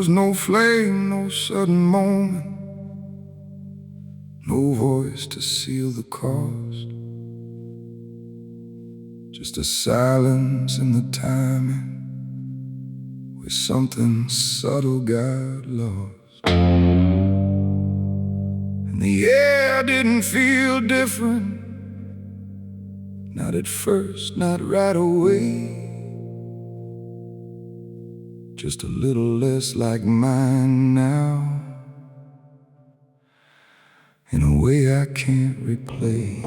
was no flame, no sudden moment, no voice to seal the cost. Just a silence in the timing, where something subtle got lost. And the air didn't feel different, not at first, not right away. Just a little less like mine now, in a way I can't replay.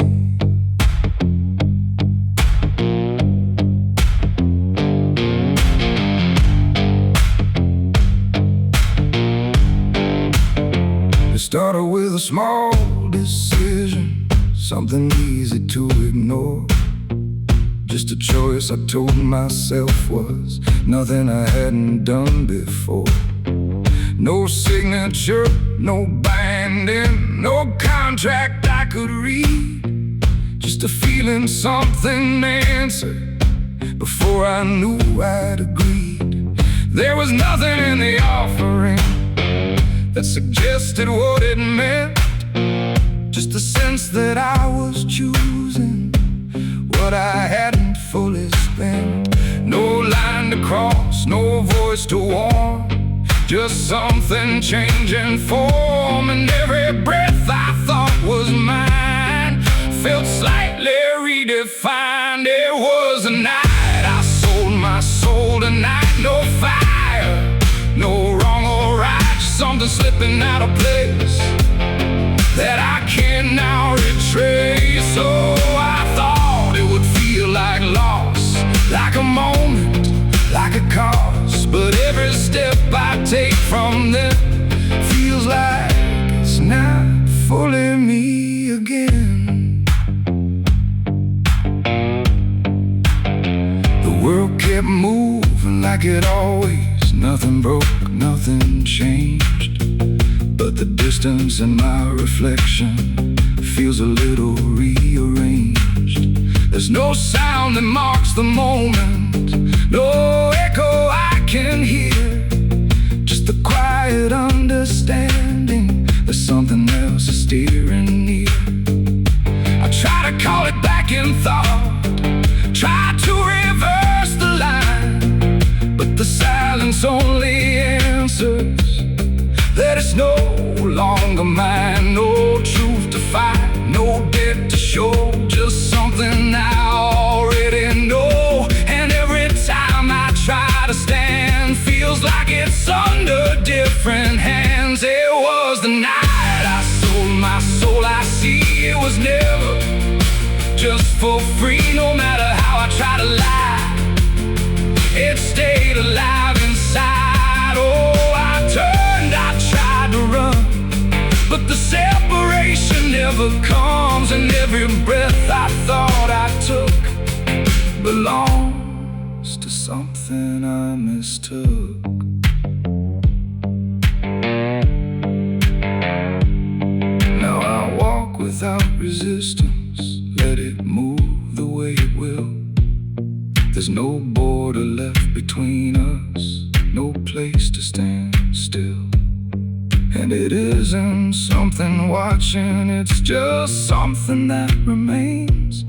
It started with a small decision, something easy to ignore. Just a choice I told myself was nothing I hadn't done before. No signature, no binding, no contract I could read. Just a feeling something answered before I knew I'd agreed. There was nothing in the offering that suggested what it meant, just the sense that I was choosing what I hadn't fully spent. No line to cross, no voice to warn, just something changing form. And every breath I thought was mine felt slightly redefined. It was a night I sold my soul tonight. No fire, no wrong or right, just something slipping out of place that I can now retrace. So I thought it would feel like loss, like a moment, like a cause. But every step I take from them feels like it's not fully me again. The world kept moving like it always, nothing broke, nothing changed. But the distance in my reflection feels a little rearranged. There's no sound that marks the moment, no echo I can hear, just the quiet understanding there's something else steering near. I try to call it back in thought, try to reverse the line, but the silence only answers that it's no longer mine. No truth to fight, no debt to show, just something I already know. And every time I try to stand, feels like it's under different hands. It was the night I sold my soul. I see it was never just for free. No matter how I try to lie, it stayed alive inside. Oh, I turned, I tried to run, but the separation never comes. And every breath I thought I took belongs to something I mistook. Now I walk without resistance, let it move the way it will. There's no border left between us, no place to stand still. And it isn't something watching, it's just something that remains,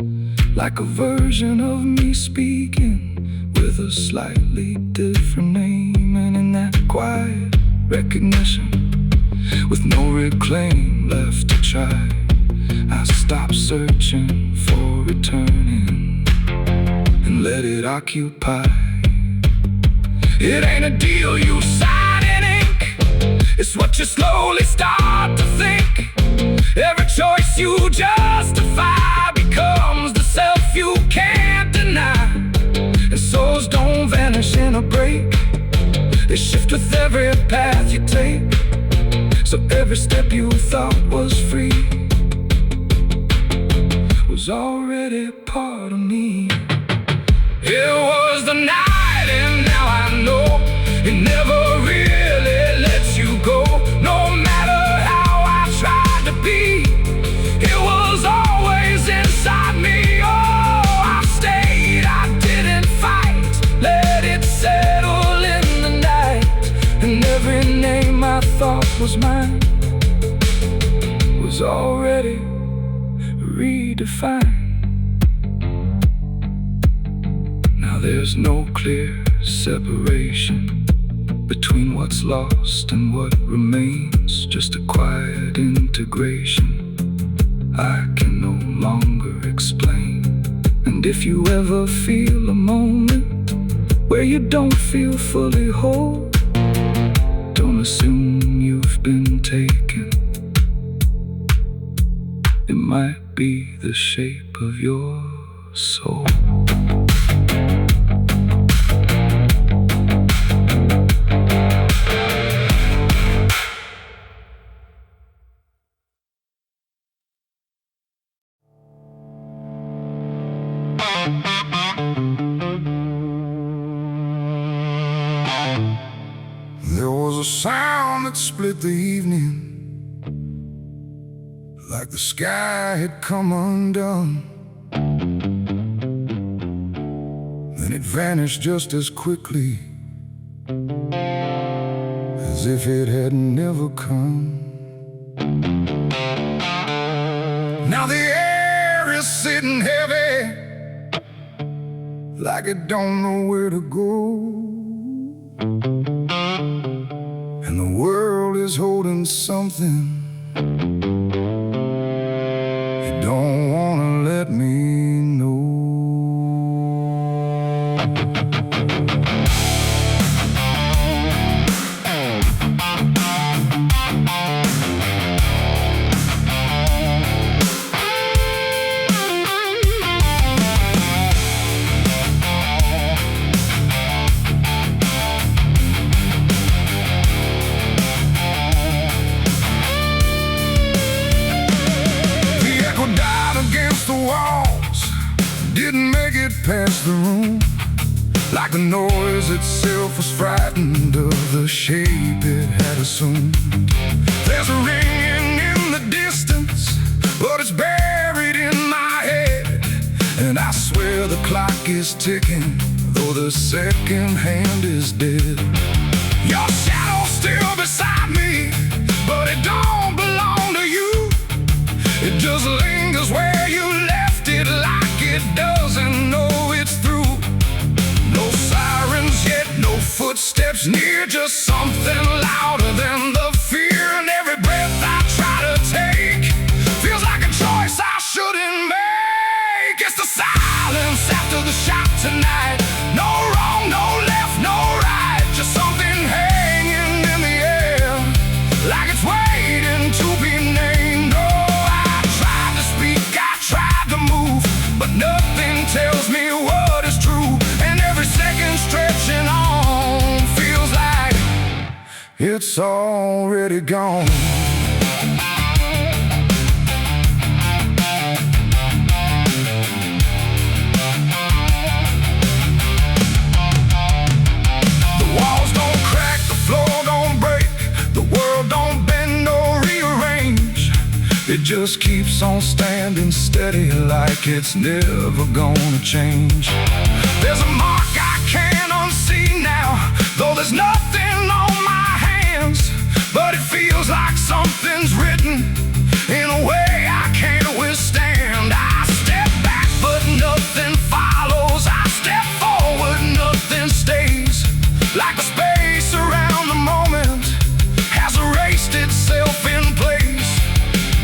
like a version of me speaking with a slightly different name. And in that quiet recognition, with no reclaim left to try, I stop searching for returning and let it occupy. It ain't a deal you sign in ink, it's what you slowly start to think. Every choice you justify becomes the self you can't deny. And souls don't vanish in a break, they shift with every path you take. So every step you thought was free was already part of me. It was the night, and now I know it never really lets you go. No matter how I tried to be, it was always inside me. Oh, I stayed, I didn't fight, let it settle in the night. And every was mine was already redefined. Now there's no clear separation between what's lost and what remains, just a quiet integration I can no longer explain. And if you ever feel a moment where you don't feel fully whole, don't assume you've been taken. It might be the shape of your soul. There was a sound that split the evening, like the sky had come undone. Then it vanished just as quickly as if it had never come. Now the air is sitting heavy, like it don't know where to go. And the world is holding something you don't wanna let me know. Didn't make it past the room, like the noise itself was frightened of the shape it had assumed. There's a ringing in the distance, but it's buried in my head. And I swear the clock is ticking, though the second hand is dead. Your shadow's still beside me, but it don't belong to you. It just lingers where you left it, like it doesn't know it's through. No sirens yet, no footsteps near, just something louder than the fear. And every breath I try to take feels like a choice I shouldn't make. It's the silence after the shot tonight. No wrong, no left, no right, just something hanging in the air, like it's waiting to be named. Oh, I tried to speak, I tried to move, but nothing tells me what is true. And every second stretching on feels like it's already gone. The walls don't crack, the floor don't break, the world don't bend or rearrange. It just keeps on standing steady, like it's never gonna change. There's a mark I can't unsee now, though there's nothing on my hands. But it feels like something's written in a way I can't withstand. I step back, but nothing follows. I step forward, nothing stays. Like the space around the moment has erased itself in place.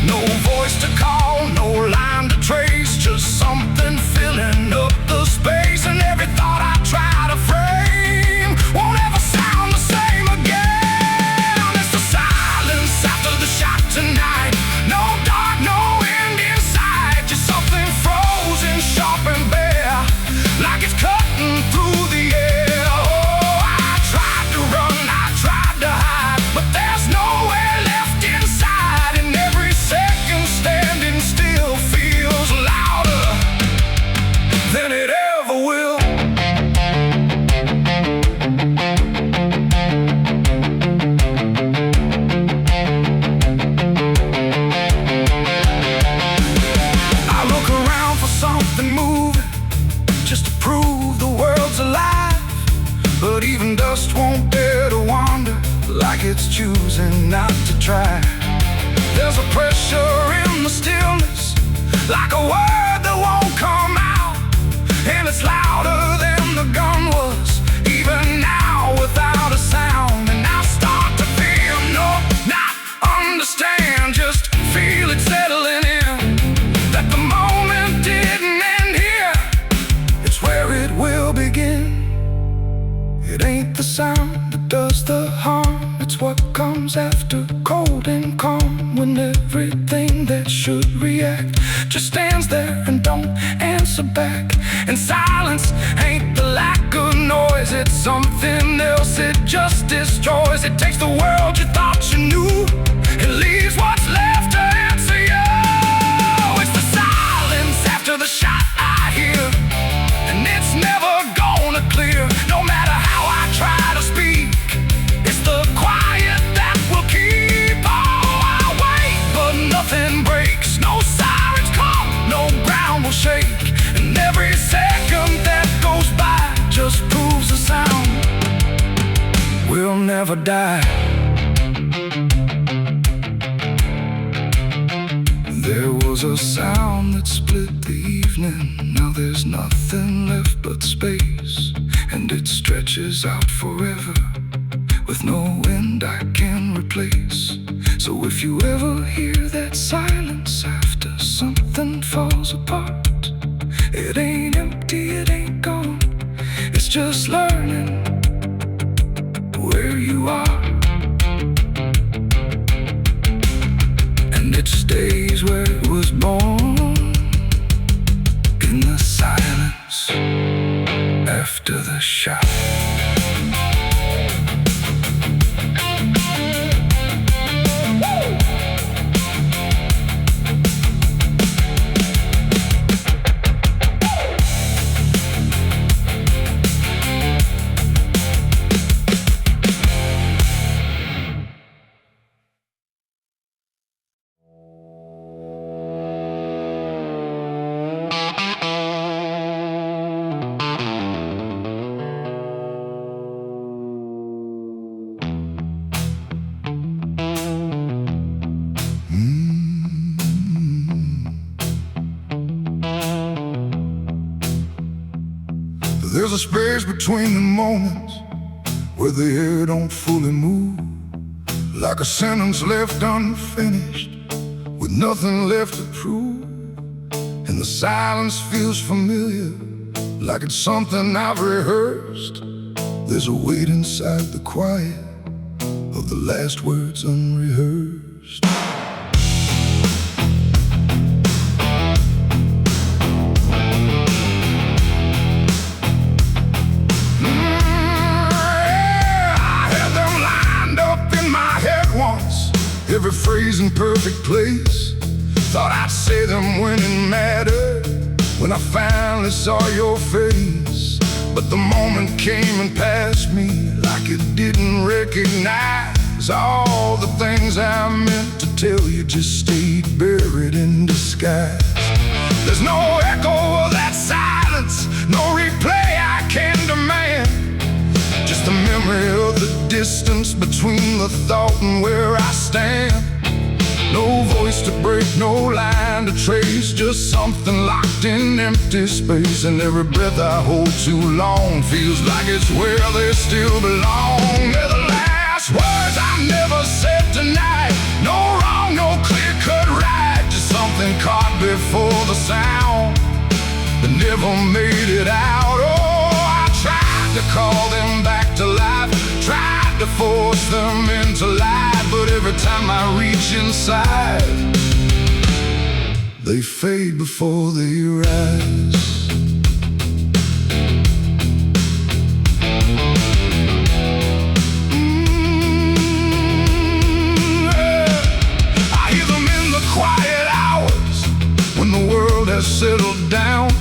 No voice to call, no line to trace, just something filling up the space. And every thought I try to frame won't ever sound the same again. It's the silence after the shot tonight. try. There's a pressure in the stillness, like a word that won't come out, and it's louder than the gun was, even now without a sound. And I start to feel, no, not understand, just feel it settling in, that the moment didn't end here, it's where it will begin. It ain't the sound that does the harm, it's what comes after, cold and calm, when everything that should react just stands there and don't answer back. And silence ain't the lack of noise, it's something else, it just destroys. It takes the world you thought you knew and leaves what's left to answer you. It's the silence after the shot I hear, and it's never gonna clear, no matter how I try to speak. It's the quiet that will keep. Oh, I wait, but nothing breaks. No sirens come, no ground will shake, and every second that goes by just proves the sound will never die. There was a sound that split the evening, now there's nothing left but space, and it stretches out forever, with no end I can replace. So if you ever hear that silence after something falls apart, it ain't empty, it ain't gone, it's just learning where you are. And it stays where it was born, in the silence after the shot. There's a space between the moments where the air don't fully move, like a sentence left unfinished with nothing left to prove. And the silence feels familiar, like it's something I've rehearsed. There's a weight inside the quiet of the last words unrehearsed. Every phrase in perfect place, thought I'd say them when it mattered, when I finally saw your face. But the moment came and passed me like it didn't recognize all the things I meant to tell you just stayed buried in disguise. There's no echo of that silence, no replay I can demand, just the memory of the distance between the thought and where I stand. No voice to break, no line to trace, just something locked in empty space. And every breath I hold too long feels like it's where they still belong. They're the last words I never said tonight, no wrong, no clear-cut right, just something caught before the sound that never made it out. Oh, I tried to call them back to life, tried to force them into life, but every time I reach inside, they fade before they rise. I hear them in the quiet hours when the world has settled down.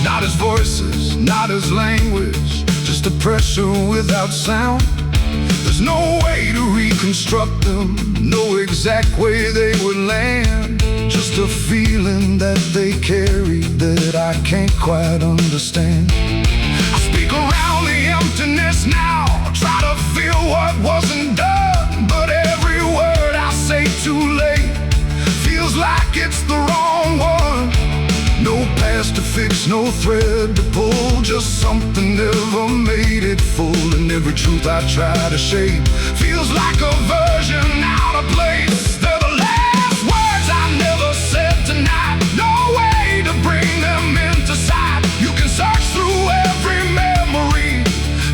Not as voices, not as language, just a pressure without sound. There's no way to reconstruct them, no exact way they would land, just a feeling that they carry that I can't quite understand. I speak around the emptiness now, try to feel what wasn't done, but every word I it's the wrong one. No past to fix, no thread to pull, just something never made it full. And every truth I try to shape feels like a version out of place. They're the last words I never said tonight. No way to bring them into sight. You can search through every memory,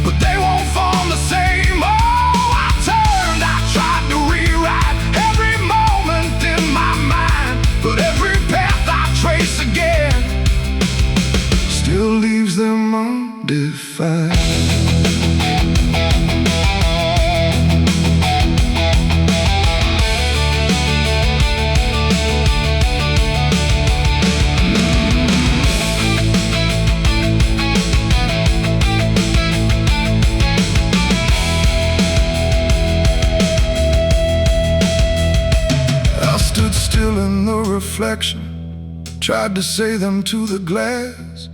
but they won't form the same. Oh, I turned, I tried to rewrite every moment in my mind, but every path I trace again still leaves them undefined. Still in the reflection, tried to say them to the glass,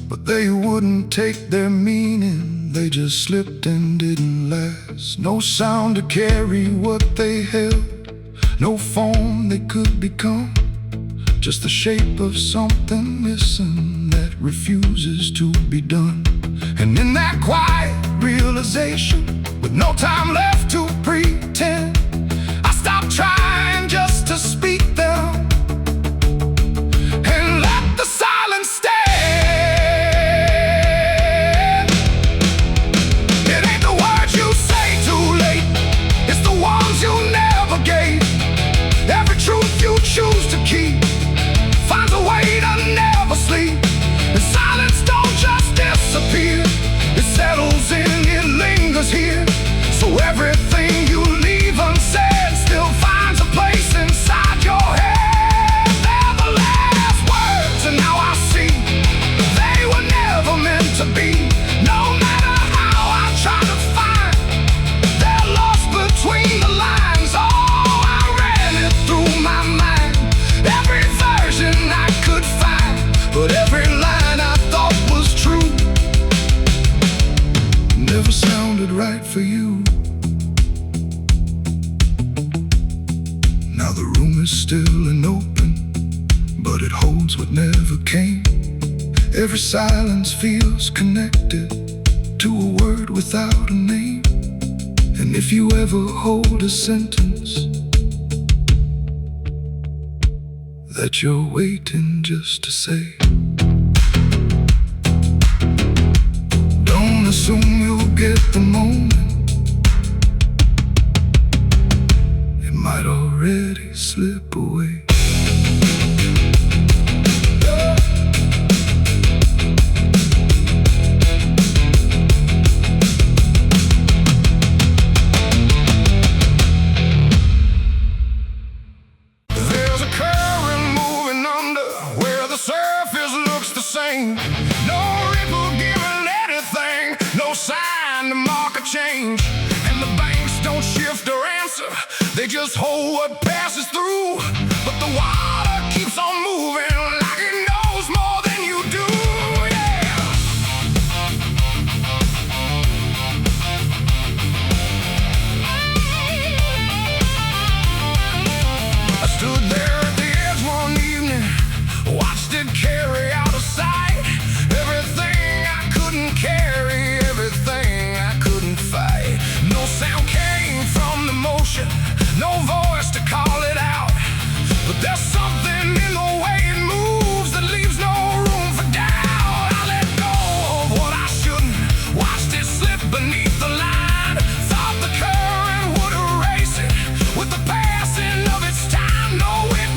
but they wouldn't take their meaning. They just slipped and didn't last. No sound to carry what they held, no form they could become, just the shape of something missing that refuses to be done. And in that quiet realization, with no time left to pretend, I stopped trying just to speak them and let the silence stand. It ain't the words you say too late, it's the ones you never gave. Every truth you choose to keep finds a way to never sleep. And silence don't just disappear, it settles in, it lingers here. So everything you leave unsaid still finds a place inside your head. They're the last words, and now I see they were never meant to be. No matter how I try to find, they're lost between the lines. Oh, I ran it through my mind, every version I could find, but every line I thought was true never sounded right for you. Now the room is still and open, but it holds what never came. Every silence feels connected to a word without a name. And if you ever hold a sentence that you're waiting just to say, don't assume you'll get the moment. It might already slip away. There's a current moving under where the surface looks the same. No ripple giving anything, no sign to mark a change. And the banks don't shift or answer, they just hold what passes through. But the water keeps on moving like it knows more than you do, yeah. I stood there at the edge one evening, watched it carry out of sight. Everything I couldn't carry, everything I couldn't fight. No sound came from the motion, no voice to call it out. But there's something in the way it moves that leaves no room for doubt. I let go of what I shouldn't, watched it slip beneath the line. Thought the current would erase it with the passing of its time. No, it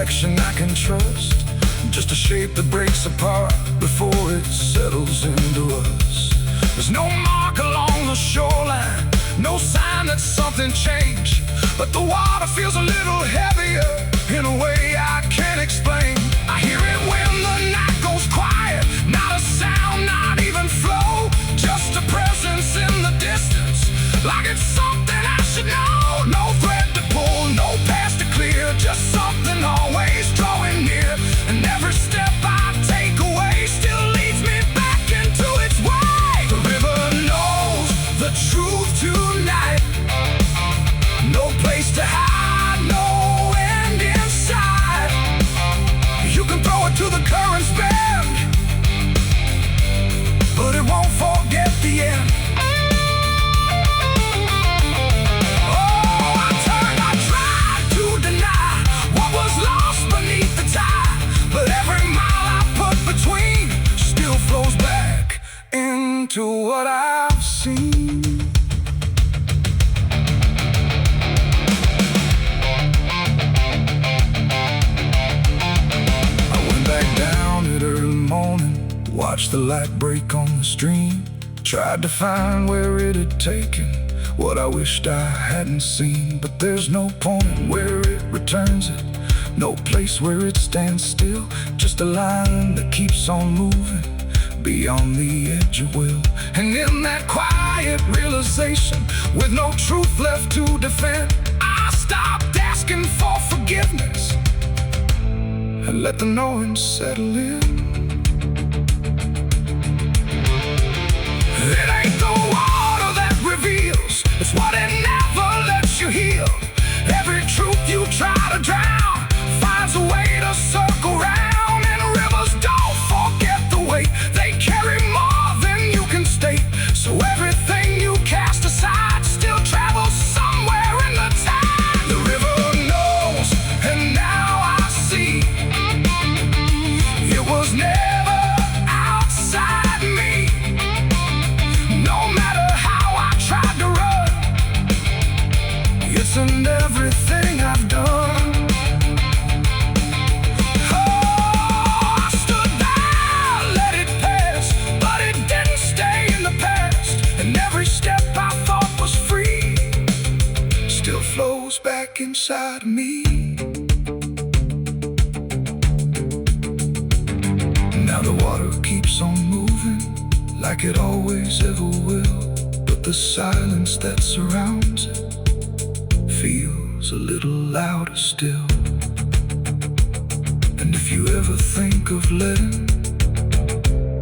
reflection I can trust, just a shape that breaks apart before it settles into us. There's no mark along the shoreline, no sign that something changed, but the water feels a little heavier in a way I can't explain. I hear it when the night goes quiet, not a sound, not even flow, just a presence in the distance, like it's something I should know. No thread to pull, no past to clear, just something always drawing near. And every step I take away still leads me back into its way. The river knows the truth tonight, no place to hide, no end in sight. You can throw it to the current's bend, but it won't forget the end. To what I've seen. I went back down at early morning, watched the light break on the stream, tried to find where it had taken what I wished I hadn't seen. But there's no point where it returns it, no place where it stands still, just a line that keeps on moving beyond the edge of will. And in that quiet realization, with no truth left to defend, I stopped asking for forgiveness and let the knowing settle in. It ain't the water that reveals, it's what it never lets you heal. Every truth you try to drown finds a way to circle round. And rivers don't forget the weight, they carry more than you can state. So everything you cast aside still travels somewhere in the tide. The river knows, and now I see, it was never outside me. No matter how I tried to run, it's in everything I've done. Back inside me. Now the water keeps on moving like it always ever will, but the silence that surrounds it feels a little louder still. And if you ever think of letting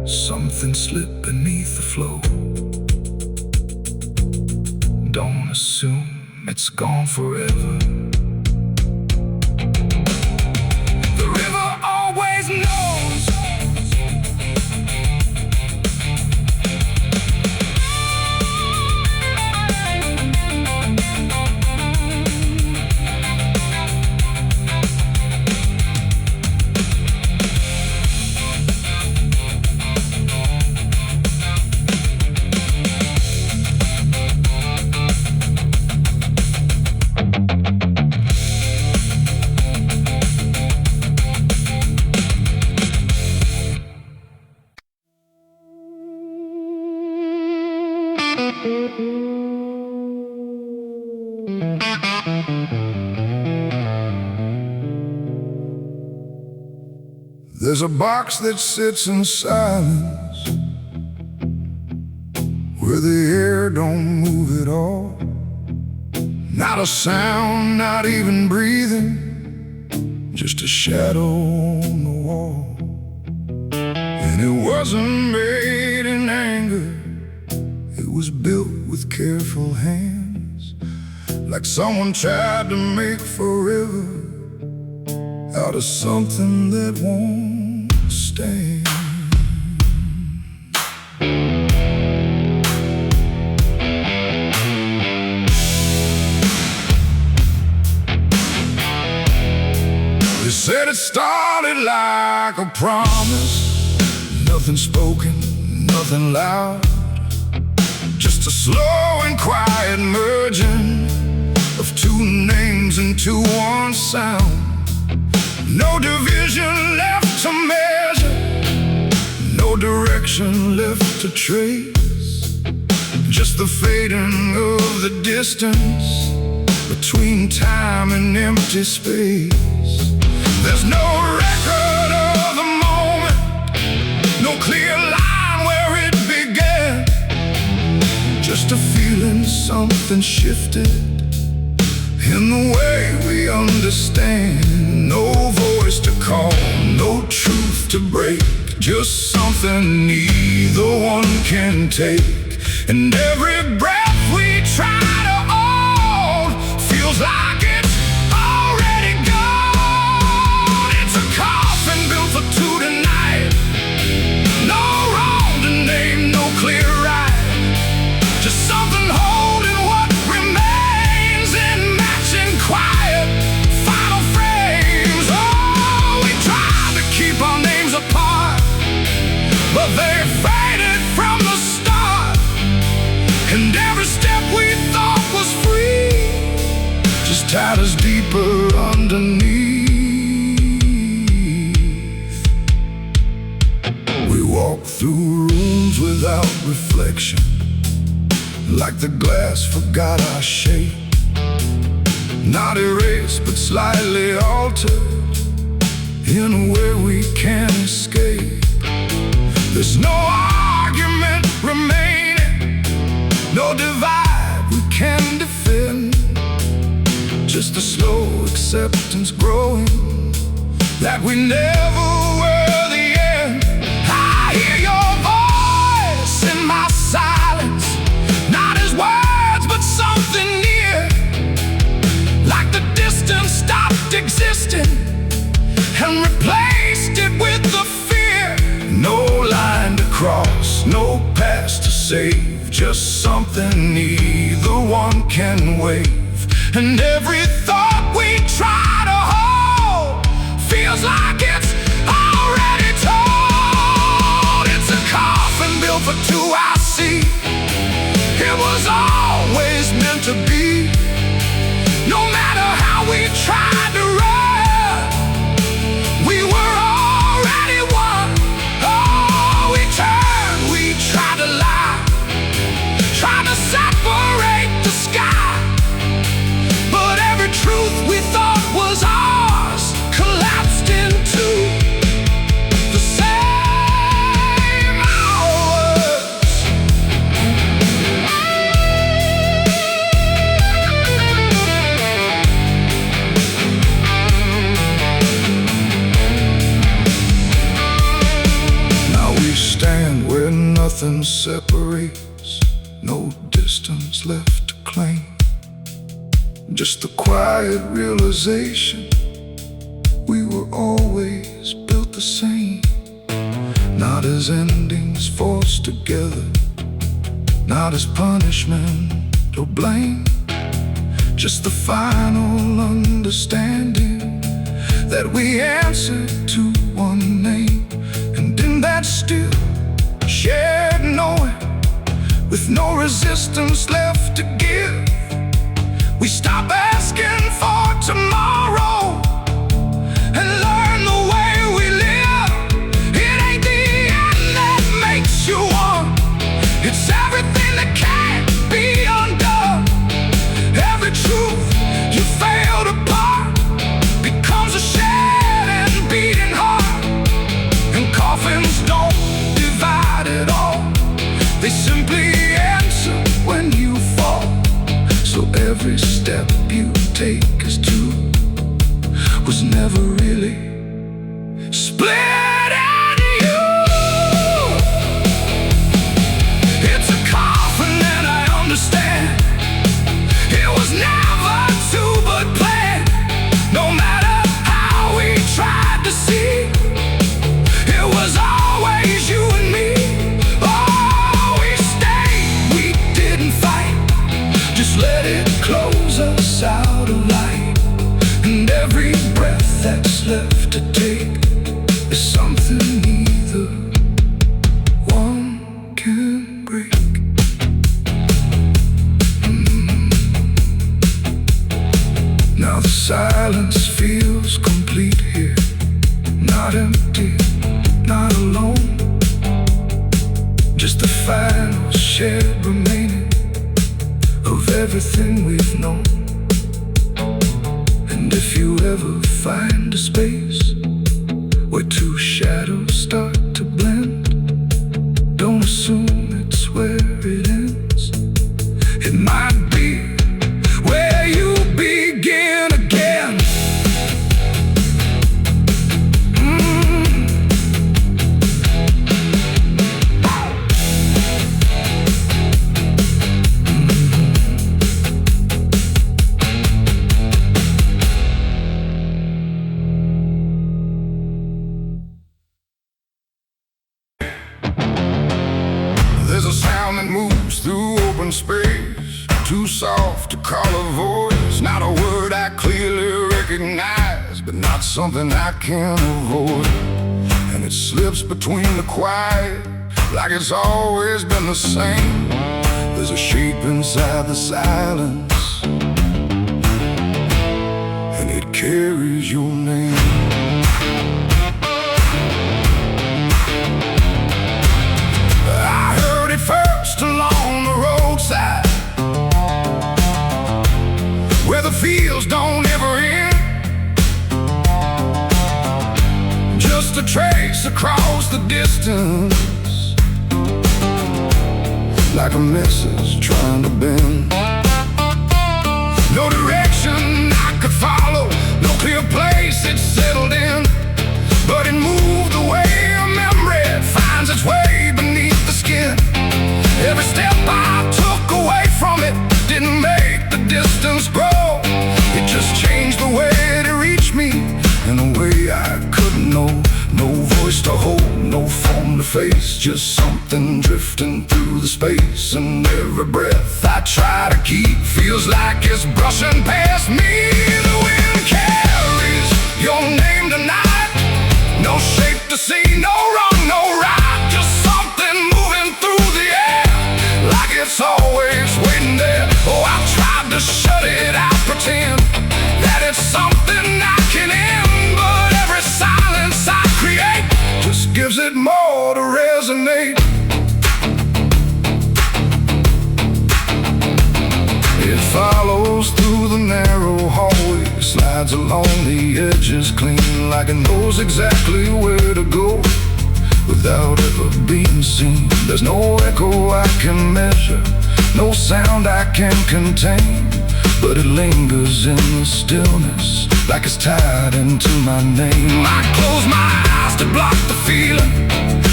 something slip beneath the flow, don't assume it's gone forever. The river always knows. There's a box that sits in silence, where the air don't move at all. Not a sound, not even breathing, just a shadow on the wall. And it wasn't made in anger, it was built with careful hands, like someone tried to make forever out of something that won't stand. They said it started like a promise, nothing spoken, nothing loud, just a slow and quiet merging of two names into one sound. No division left to measure, no direction left to trace. Just the fading of the distance between time and empty space. There's no record of the moment, no clear line where it began. Just a feeling something shifted in the way we understand. No voice to call, no truth to break, just something neither one can take. And every breath we try to hold feels like it's already gone. It's a coffin built for two tonight. No wrong to name, no clear right, just something holding what remains in matching quiet final frames. Oh, we tried to keep our names apart, but they faded from the start. And every step we thought was free just tied us deeper underneath. We walk through rooms without reflection, like the glass forgot our shape. Not erased but slightly altered in a way we can't escape. There's no argument remaining, no divide we can defend, just a slow acceptance growing that we never were the end. I hear your voice in my silence, not as words but something near, like the distance stopped existing and replaced it with the fear. No line to cross, no past to save, just something neither one can wave. And every thought we try to hold feels like it's already told. It's a coffin built for two, I see. It was always meant to be. No matter how we tried to run, we were already one. Oh, we turned, we tried to lie, trying to separate the sky, but every truth we thought was ours collapsed into the same hours. Now we stand where nothing separates, no distance left to claim, just the quiet realization we were always built the same. Not as endings forced together, not as punishment or blame, just the final understanding that we answer to one name. And in that still shared knowing, with no resistance left to give, we stop asking for tomorrow and learn the way we live. It ain't the end that makes you one, it's everything that can't be undone. Every truth you failed apart becomes a shed and beating heart. And coffins don't divide at all, they simply answer when you fall. So every step you take as two was never really split into you. It's a coffin and I understand, it was never two but planned. No matter how we tried to see, it was always you and me. Oh, we stayed, we didn't fight, just let it close us out of light. And every breath that's left to take is something neither one can break. Now the silence feels complete here. Not empty, not alone. Just the final shared remaining of everything we've known. And if you ever find a space where two shadows start to blend, don't assume it's where it ends. It might be where you begin again. There's a sound that moves through open space, too soft to call a voice. Not a word I clearly recognize, but not something I can avoid. And it slips between the quiet, like it's always been the same. There's a shape inside the silence, and it carries your name. First along the roadside, where the fields don't ever end. Just a trace across the distance, like a message trying to bend. No direction I could follow, no clear place it settled in, but it moved the way a memory finds its way beneath the skin. Every step I took away from it didn't make the distance grow. It just changed the way it reached me in a way I couldn't know. No voice to hold, no form to face, just something drifting through the space. And every breath I try to keep feels like it's brushing past me. The wind carries your name tonight. No shape to see, no wrong, no right, just something moving through the air, like it's always waiting there. Oh, I've tried to shut it out, pretend that it's something I can end, but every silence I create just gives it more to resonate. It follows through the narrow hallway, slides along the edges clean, like it knows exactly where to go without ever being seen. There's no echo I can measure, no sound I can contain, but it lingers in the stillness, like it's tied into my name. I close my eyes to block the feeling,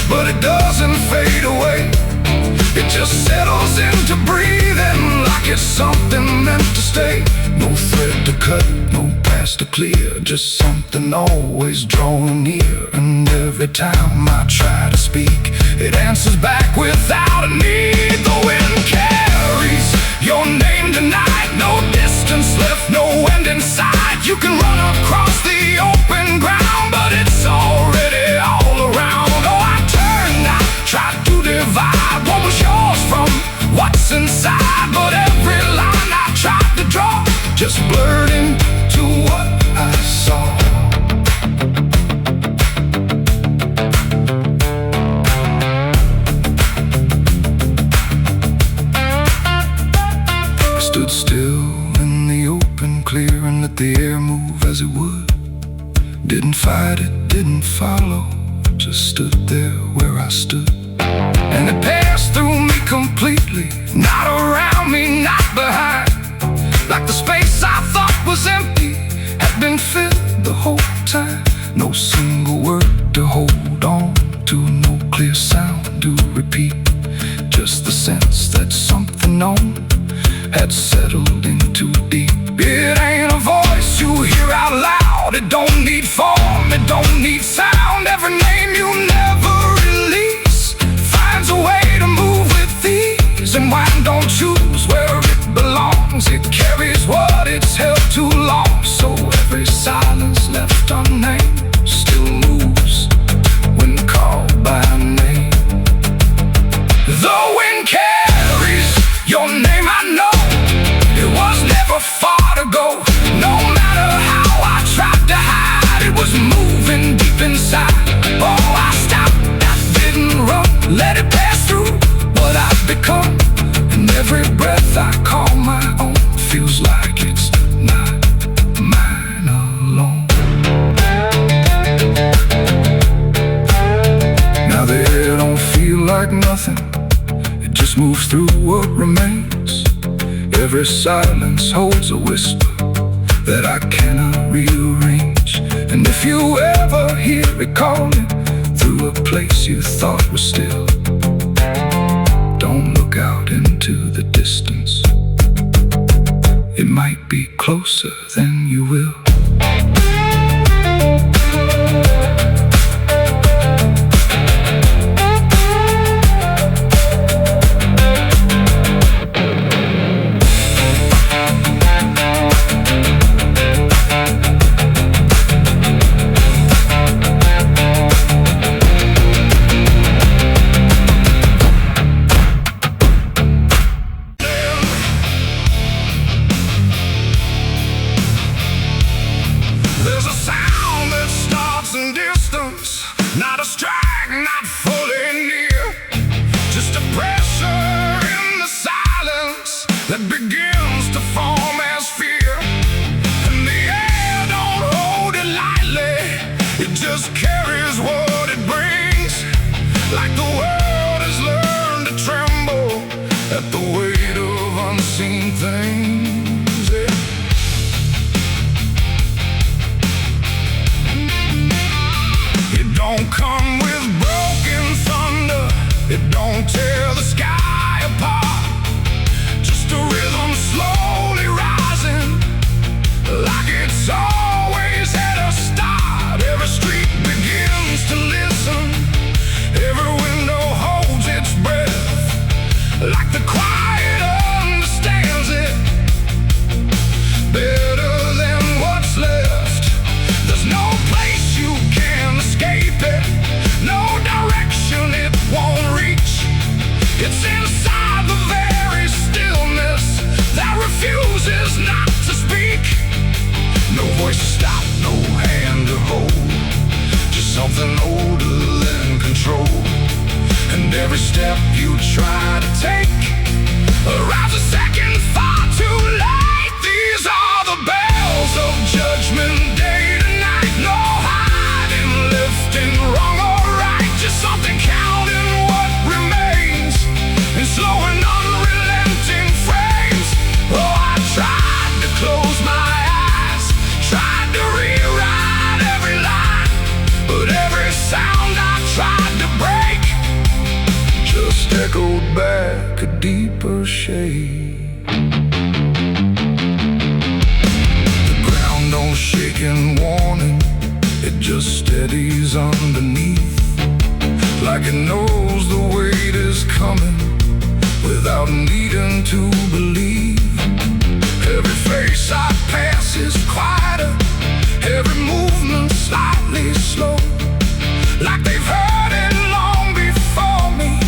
but it doesn't fade away. It just settles into breathing, like it's something meant to stay. No thread to cut, no path to clear, just something always drawing near. And every time I try to speak, it answers back without a need. The wind carries your name tonight, no distance left, no end in sight. You can run across the open ground, but it's already all around. Oh, I turned, I tried to divide what was yours from what's inside, but every line I tried to draw just blurred into what I saw. I stood still in the open clear and let the air move as it would. Didn't fight it, didn't follow, just stood there where I stood. And it passed through me completely, not around me, not behind. Like the space I thought was empty had been filled the whole time. No single word to hold on to, no clear sound to repeat, just the sense that something known had settled in too deep. It ain't a voice you hear out loud, it don't need form, it don't need sound. Every name you never release finds a way to move with ease. And wine don't choose where it belongs, it carries what it's held too long. So every silence left unnamed still moves when called by name. The wind carries your name, I know it was never far to go. No matter how moves through what remains. Every silence holds a whisper that I cannot rearrange. And if you ever hear it calling through a place you thought was still, don't look out into the distance. It might be closer than you will. Not a strike, not fully near, just a pressure in the silence that begins to form as fear. And the air don't hold it lightly, it just carries what it brings. Like the world has learned to tremble at the weight of unseen things, yeah. Don't come with broken thunder, it don't tear the sky apart. Just a rhythm slowly rising, like it's always had a start. Every street begins to listen, every window holds its breath, like the quiet understands it better than what's left. There's no place you can escape it, no direction it won't reach. It's inside the very stillness that refuses not to speak. No voice to stop, no hand to hold, just something older than control. And every step you try to take arrives a second far too late. These are the bells of judgment day tonight. No hiding, lifting, wrong or right, just something counting what remains in slow and unrelenting frames. Oh, I tried to close my eyes, tried to rewrite every line, but every sound I tried to break just echoed back a deeper shade. The ground don't shake in warning, it just steadies underneath, like it knows the weight is coming without needing to believe. Every face I pass is quieter, every movement slightly slow, like they've heard it long before me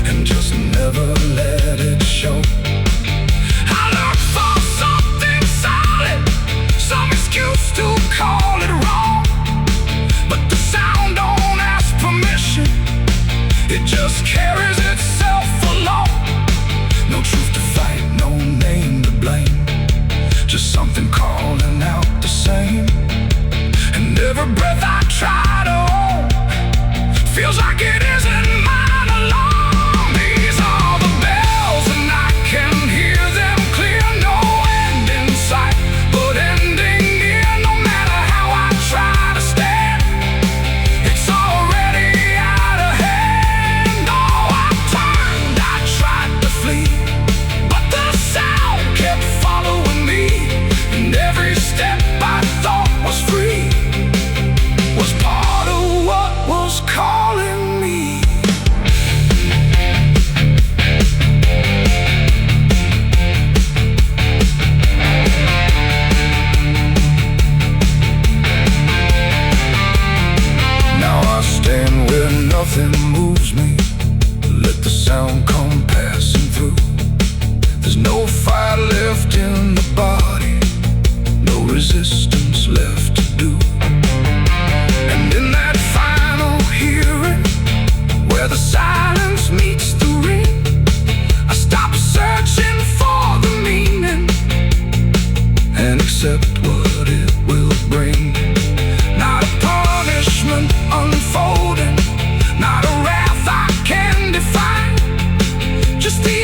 and just never let it show. I look for something solid, some excuse to call it wrong, but the sound don't ask permission, it just carries itself along. No truth to fight, no name to blame, just something calling out the same. And every breath I try to hold feels like it isn't mine alone. These are the bells and I can hear them clear. No end in sight, but ending near. No matter how I try to stand, it's already out of hand. Oh, I turned, I tried to flee, but the sound kept following me, and every step I thought was free was part of what was calling me. Now I stand where nothing moves me, let the sound come passing through. There's no fight left in the body, no resistance left to do. And in that final hearing, where the silence meets the ring, I stop searching for the meaning and accept what it will bring. Not a punishment unfolding, not a wrath I can define, just the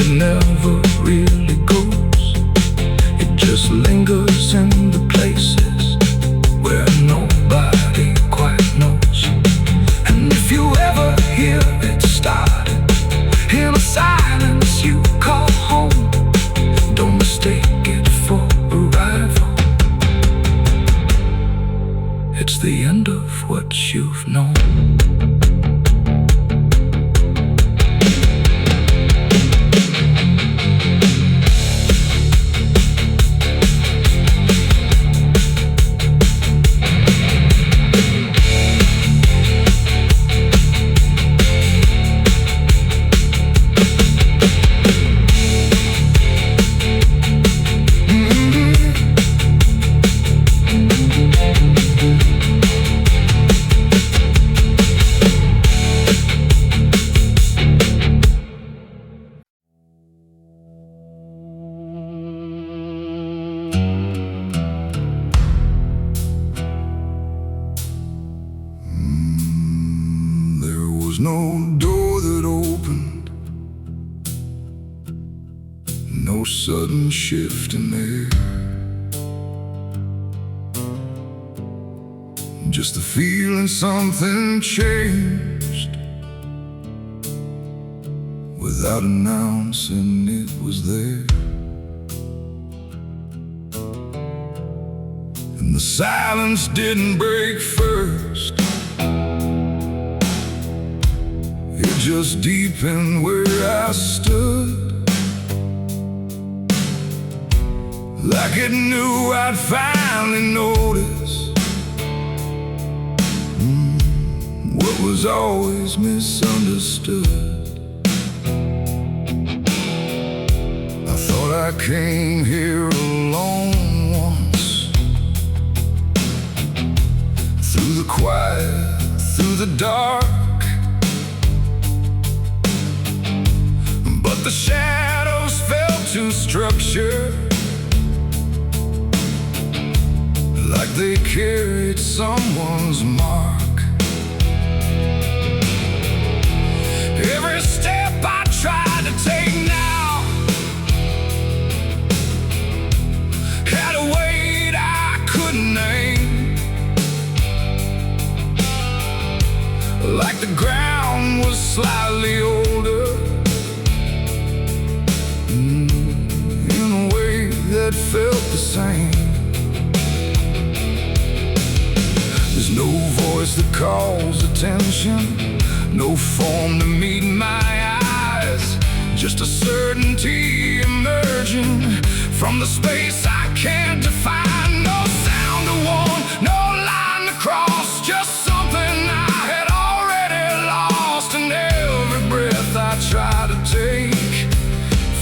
it never really goes. It just lingers in the places where nobody quite knows. And if you ever hear it start in a silence you call home, don't mistake it for arrival. It's the end of what you've known. No door that opened, no sudden shift in air, just the feeling something changed without announcing it was there. And the silence didn't break first, just deepened where I stood, like it knew I'd finally notice what was always misunderstood. I thought I came here alone once, through the quiet, through the dark, but the shadows felt too structured, like they carried someone's mark. Every step I tried to take now had a weight I couldn't name, like the ground was slightly older, in a way that felt the same. There's no voice that calls attention, no form to meet my eyes, just a certainty emerging from the space I can't define. No sound to warn, no line to cross, just something I had already lost. And every breath I try to take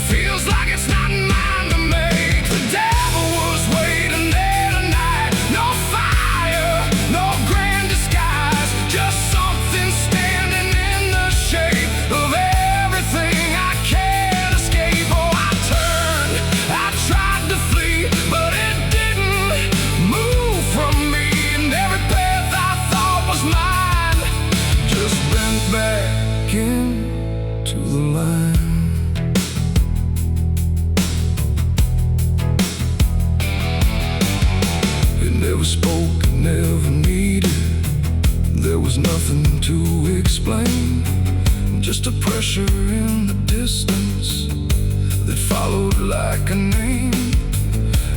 feels like it's not mine to make. The devil was waiting there tonight. No fire, no grand disguise, just something standing in the shape of everything I can't escape. Oh, I turned, I tried to flee, but it didn't move from me. And every path I thought was mine just bent back into the line. Never spoke, never needed. There was nothing to explain, just a pressure in the distance that followed like a name.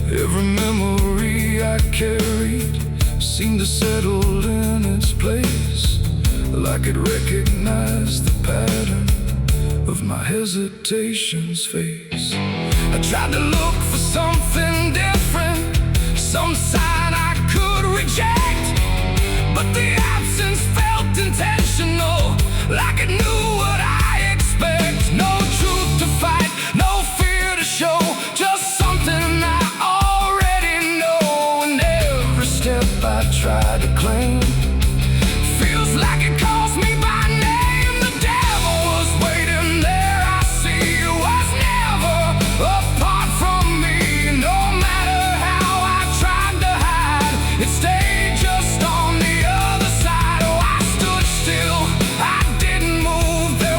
Every memory I carried seemed to settle in its place, like it recognized the pattern of my hesitation's face. I tried to look for something different, some sign I could reject, but the absence felt intentional, like it knew what I expect. No truth to fight, no fear to show, just something I already know. And every step I try to claim feels like it calls me by name. The devil was waiting there, I see, was never apart from me. No matter how I tried to hide, it stayed just on the other side. Oh, I stood still, I didn't move. There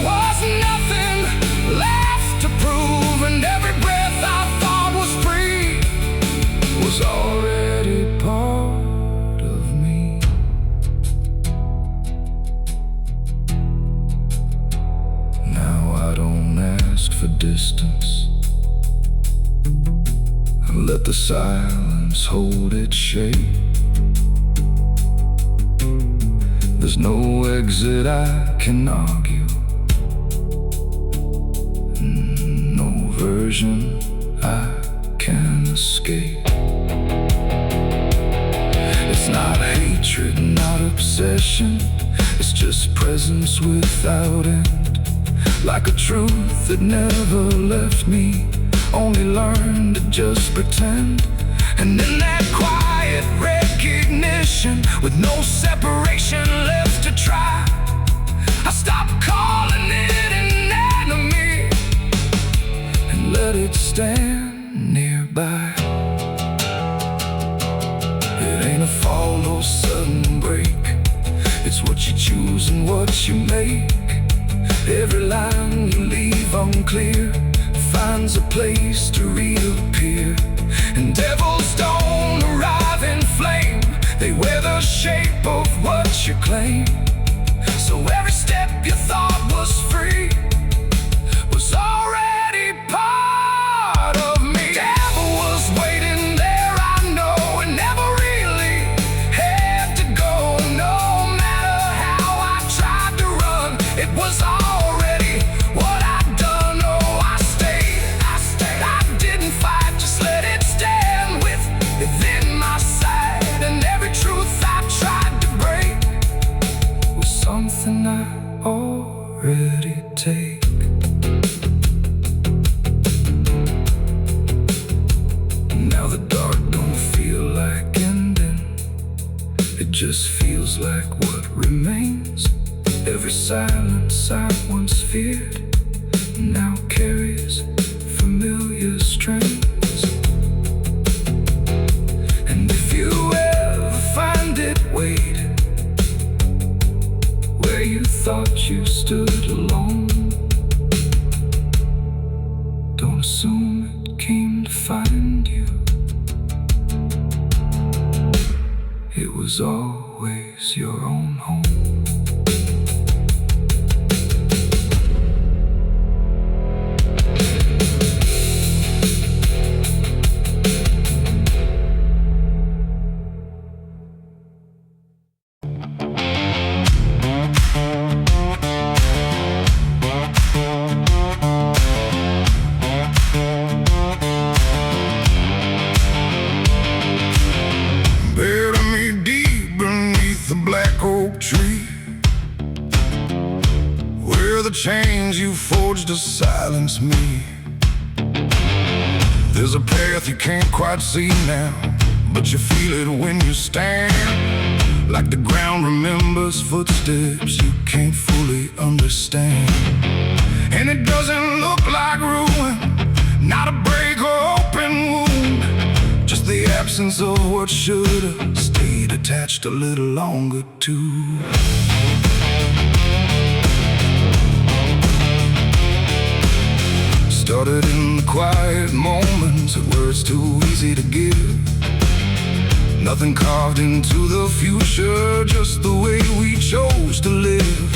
distance. Let the silence hold its shape. There's no exit I can argue, no version I can escape. It's not hatred, not obsession, it's just presence without end. Like a truth that never left me, only learned to just pretend. And in that quiet recognition, with no separation left to try, I stopped calling it an enemy and let it stand nearby. It ain't a fall, no sudden break, it's what you choose and what you make. Every line you leave unclear finds a place to reappear. And devils don't arrive in flame, they wear the shape of what you claim. So every step you thought was free was already part of me. Devil was waiting there, I know, and never really had to go. No matter how I tried to run, it was already what I'd done. Oh, I stayed, I didn't fight, just let it stand within my sight. And every truth I tried to break was something I already take. Now the dark don't feel like ending, it just feels like what remains. Every silence I once feared now carries familiar strings. And if you ever find it, wait where you thought you stood alone. Don't assume it came to find you, it was always your own home. Bury me deep beneath the black oak tree, where the chains you forged to silence me. There's a path you can't quite see now, but you feel it when you stand. Like the ground remembers footsteps you can't fully understand. And it doesn't look like ruin, not a break or open wound, just the absence of what should have stayed attached a little longer too. Started in the quiet moments where it's too easy to give. Nothing carved into the future, just the way we chose to live.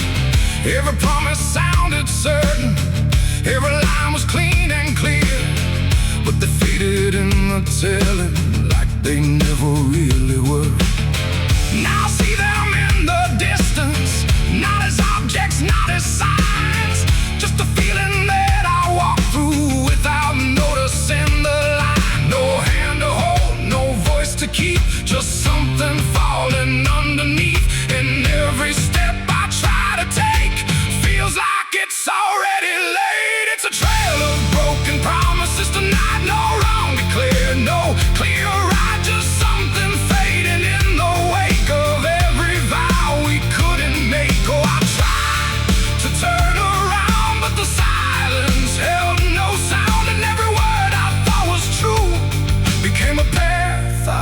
Every promise sounded certain, every line was clean and clear, but they faded in the telling like they never really were. Now I see them in the distance, not as objects, not as signs, just a feeling that I walk through without noticing the line. No hand to hold, no voice to keep, just something falling underneath. And every step I try to take feels like it's already late. It's a trail of broken promises tonight, no wrong declared, no clear right, just something fading in the wake of every vow we couldn't make. Oh, I tried to turn around, but the silence held no sound, and every word I thought was true became a path I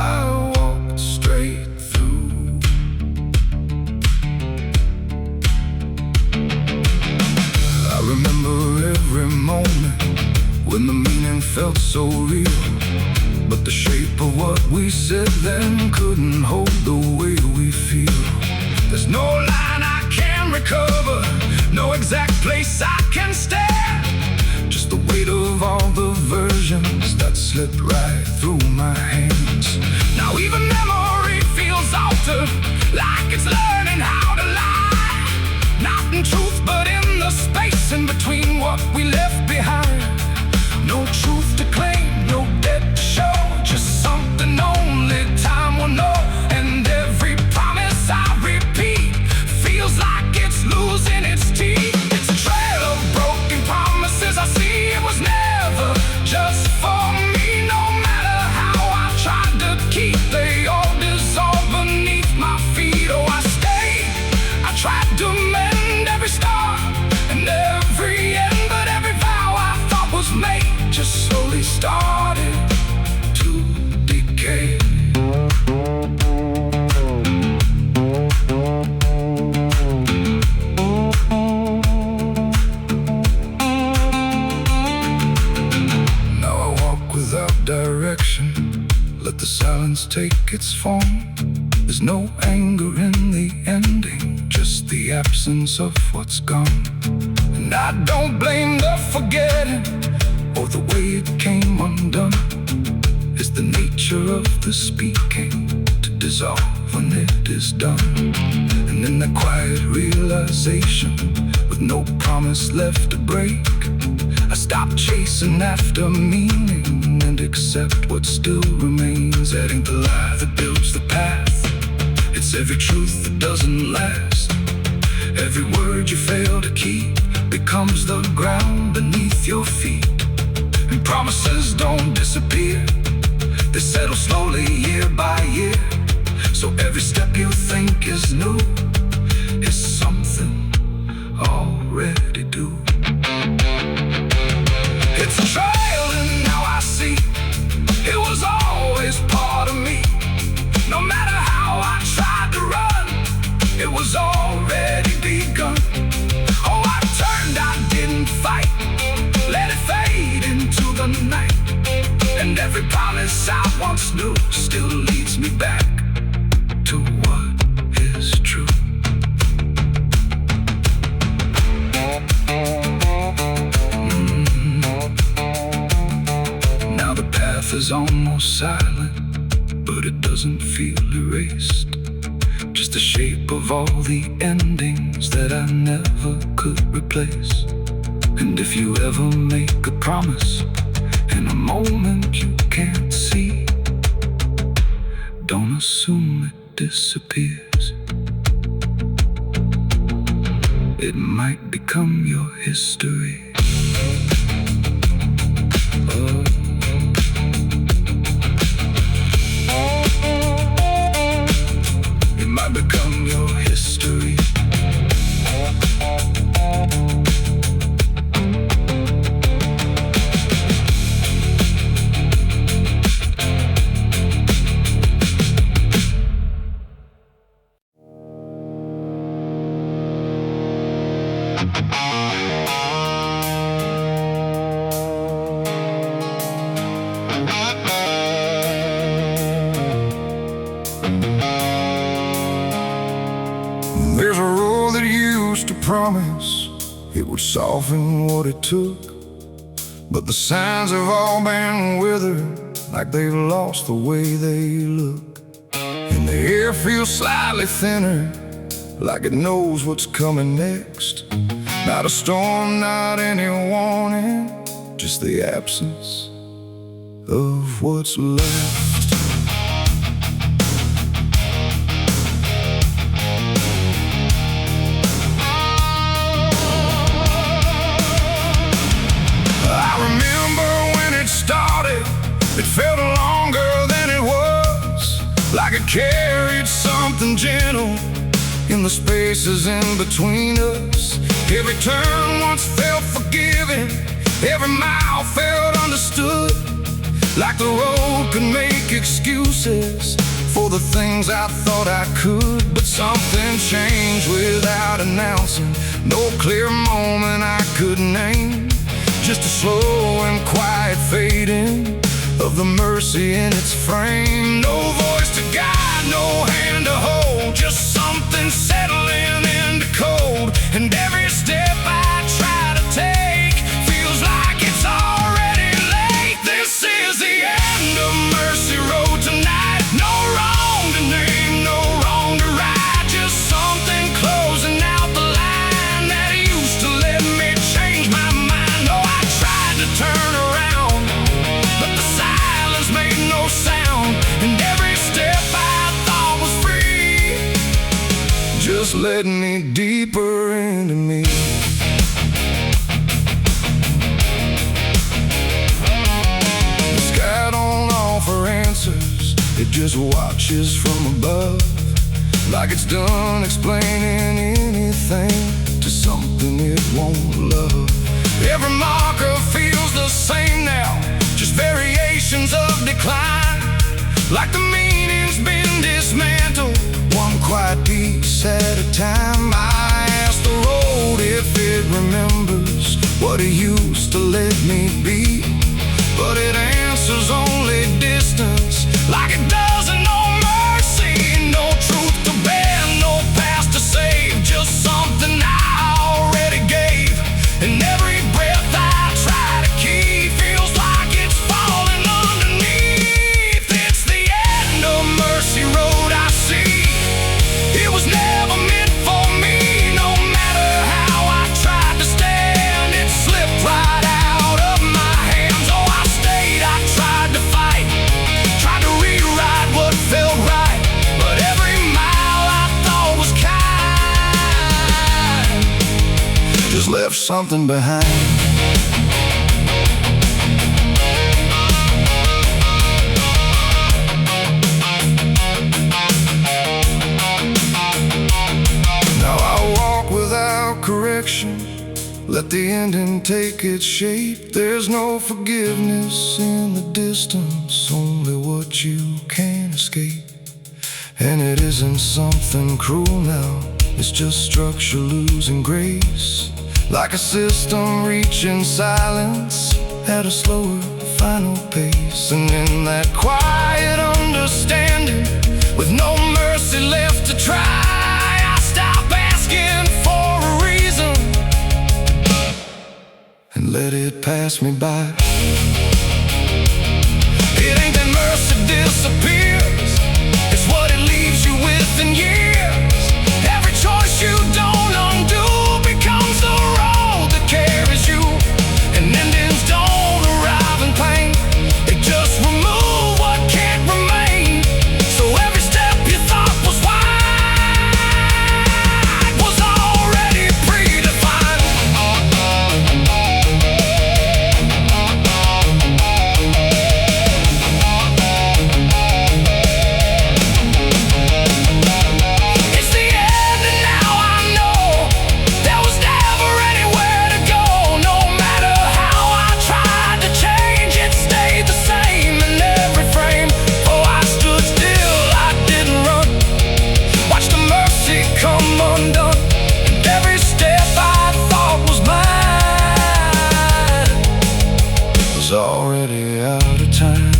walked straight through. I remember every moment when the meaning felt so real, but the shape of what we said then couldn't hold the way we feel. There's no line I can recover, no exact place I can stand, just the weight of all the versions that slipped right through my hands. Now even memory feels altered, like it's learning how to lie. Not in truth, but in the space in between what we left behind. No truth to claim, no debt to show, just something only time will know. And every promise I repeat feels like it's losing its teeth. It's a trail of broken promises I see. It was never just for me. No matter how I tried to keep, they all dissolved beneath my feet. Oh, I stayed, I tried to mend every star and every end, but every vow I thought was made just slowly started to decay. Now I walk without direction, let the silence take its form. There's no anger in the ending, just the absence of what's gone. And I don't blame the forgetting or the way it came undone. It's the nature of the speaking to dissolve when it is done. And in that quiet realization, with no promise left to break, I stop chasing after meaning and accept what still remains. That ain't the lie that builds the path. It's every truth that doesn't last. Every word you fail to keep becomes the ground beneath your feet. And promises don't disappear, they settle slowly year by year. So every step you think is new is something already due. It's a trail and now I see it was always part of me. No matter how I tried to run, it was already begun. Oh, I turned, I didn't fight, let it fade into the night. And every promise I once knew still leads me back to what is true. Now the path is almost silent, but it doesn't feel erased. Just the shape of all the endings that I never could replace. And if you ever make a promise in a moment you can't see, don't assume it disappears. It might become your history. Oh. It might become your history. There's a road that used to promise it would soften what it took, but the signs have all been withered, like they've lost the way they look. And the air feels slightly thinner, like it knows what's coming next. Not a storm, not any warning, just the absence of what's left. It felt longer than it was, like it carried something gentle in the spaces in between us. Every turn once felt forgiving, every mile felt understood, like the road could make excuses for the things I thought I could. But something changed without announcing, no clear moment I could name, just a slow and quiet fading of the mercy in its frame. No voice to guide, no hand to hold, just something settling into cold. And every step I try to take feels like it's led me deeper into me. The sky don't offer answers, it just watches from above, like it's done explaining anything to something it won't love. Every marker feels the same now, just variations of decline, like the meaning's been dismantled, one quiet piece at a time. I ask the road if it remembers what it used to let me be, but it answers only distance, like it doesn't know mercy, no truth to bear, no past to save, just something I already gave. And every breath I try to keep feels like it's falling underneath. It's the end of Mercy Road I see. It was never meant for me. No matter how I tried to stand, it slipped right out of my hands. Oh, I stayed, I tried to fight, tried to rewrite what felt right, but every mile I thought was kind just left something behind. Now I walk without correction, let the ending take its shape. There's no forgiveness in the distance, only what you can't escape. And it isn't something cruel now, it's just structure losing grace, like a system reaching silence at a slower final pace. And in that quiet understanding, with no mercy left to try, I stop asking for a reason and let it pass me by. It ain't that mercy disappears, it's what it leaves you with in years. Every choice you don't undo becomes the road that carries you, and endings don't arrive in pain, they just remove what can't remain. So every step you thought was wide was already predefined. It's the end and now I know there was never anywhere to go. No matter how I tried to change, it stayed the same in every frame. Oh, I stood still, I didn't run, watched the mercy come undone, and every step I thought was mine was already out of time.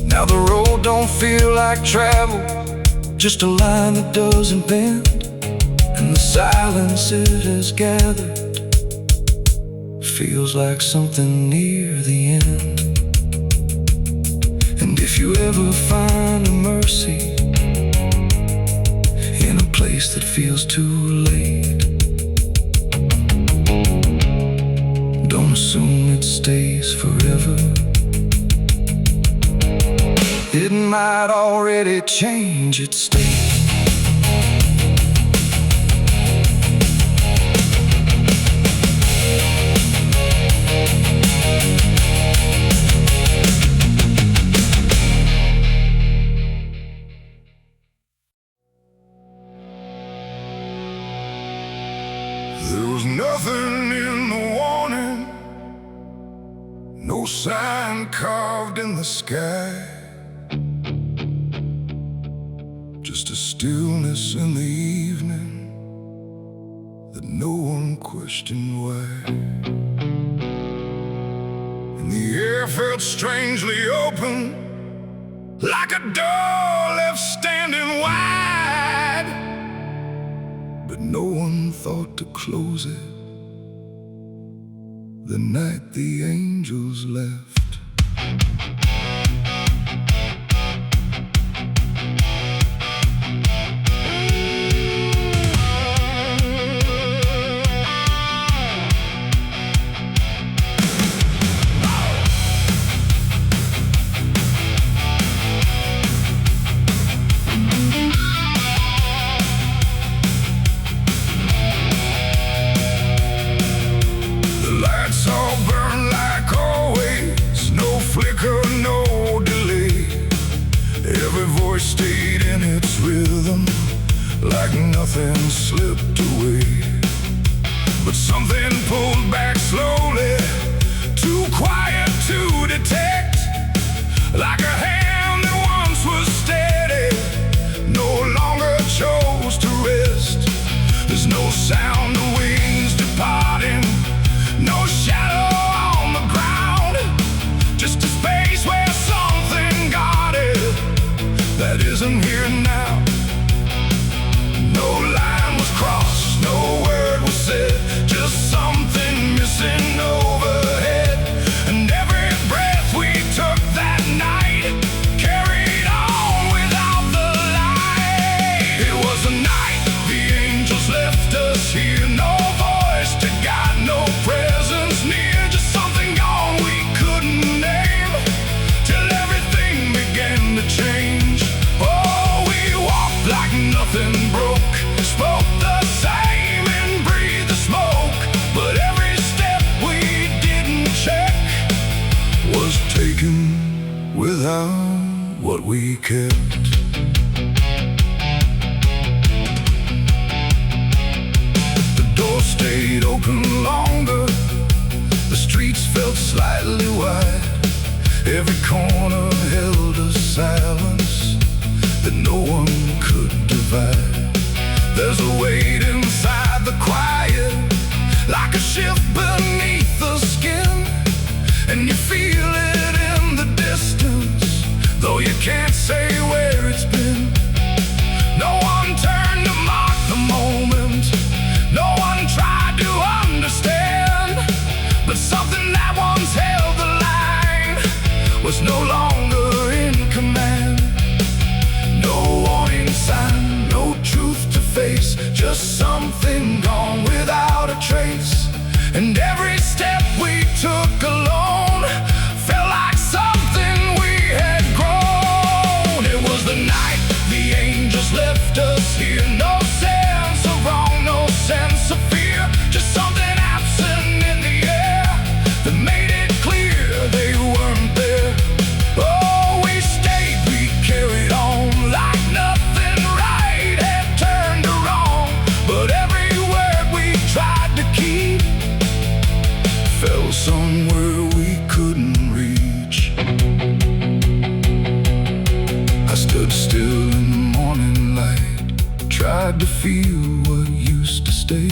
Now the road don't feel like travel, just a line that doesn't bend, and the silence it has gathered feels like something near the end. And if you ever find a mercy in a place that feels too late, don't assume it stays forever. It might already change its state. There was nothing in the warning, no sign carved in the sky, just a stillness in the evening that no one questioned why. And the air felt strangely open, like a door left standing wide, but no one thought to close it the night the angels left. nothing slipped away, but something pulled back slowly, too quiet to detect, like a hand that once was steady, no longer chose to rest. There's no sound of wings departing, no shadow on the ground, just a space where something guarded that isn't here now. No line was crossed, no word was said, just something missing overhead. And every breath we took that night carried on without the light. It was a night the angels left us here, no voice to guide, no presence near, just something gone we couldn't name, till everything began to change. Oh, we walked like nothing broke, spoke the same and breathed the smoke, but every step we didn't check was taken without what we kept. The door stayed open longer, the streets felt slightly wide, every corner held a silence that no one could divide. There's a weight inside the quiet, like a shift beneath the skin, and you feel it in the distance, though you can't say where it's been. No one turned to mark the moment, no one tried to understand, but something that once held the line was no longer in command. No warning sign, no truth to face, just something gone without a trace. And every step we took alone felt like something we had grown. It was the night the angels left us here, no sense of wrong, no sense of fear, just something absent in the air that made it clear they weren't there. Oh, we stayed, we carried on like nothing right had turned to wrong, but every word we tried to keep fell somewhere we couldn't reach. I stood still in the morning light, tried to feel what used to stay,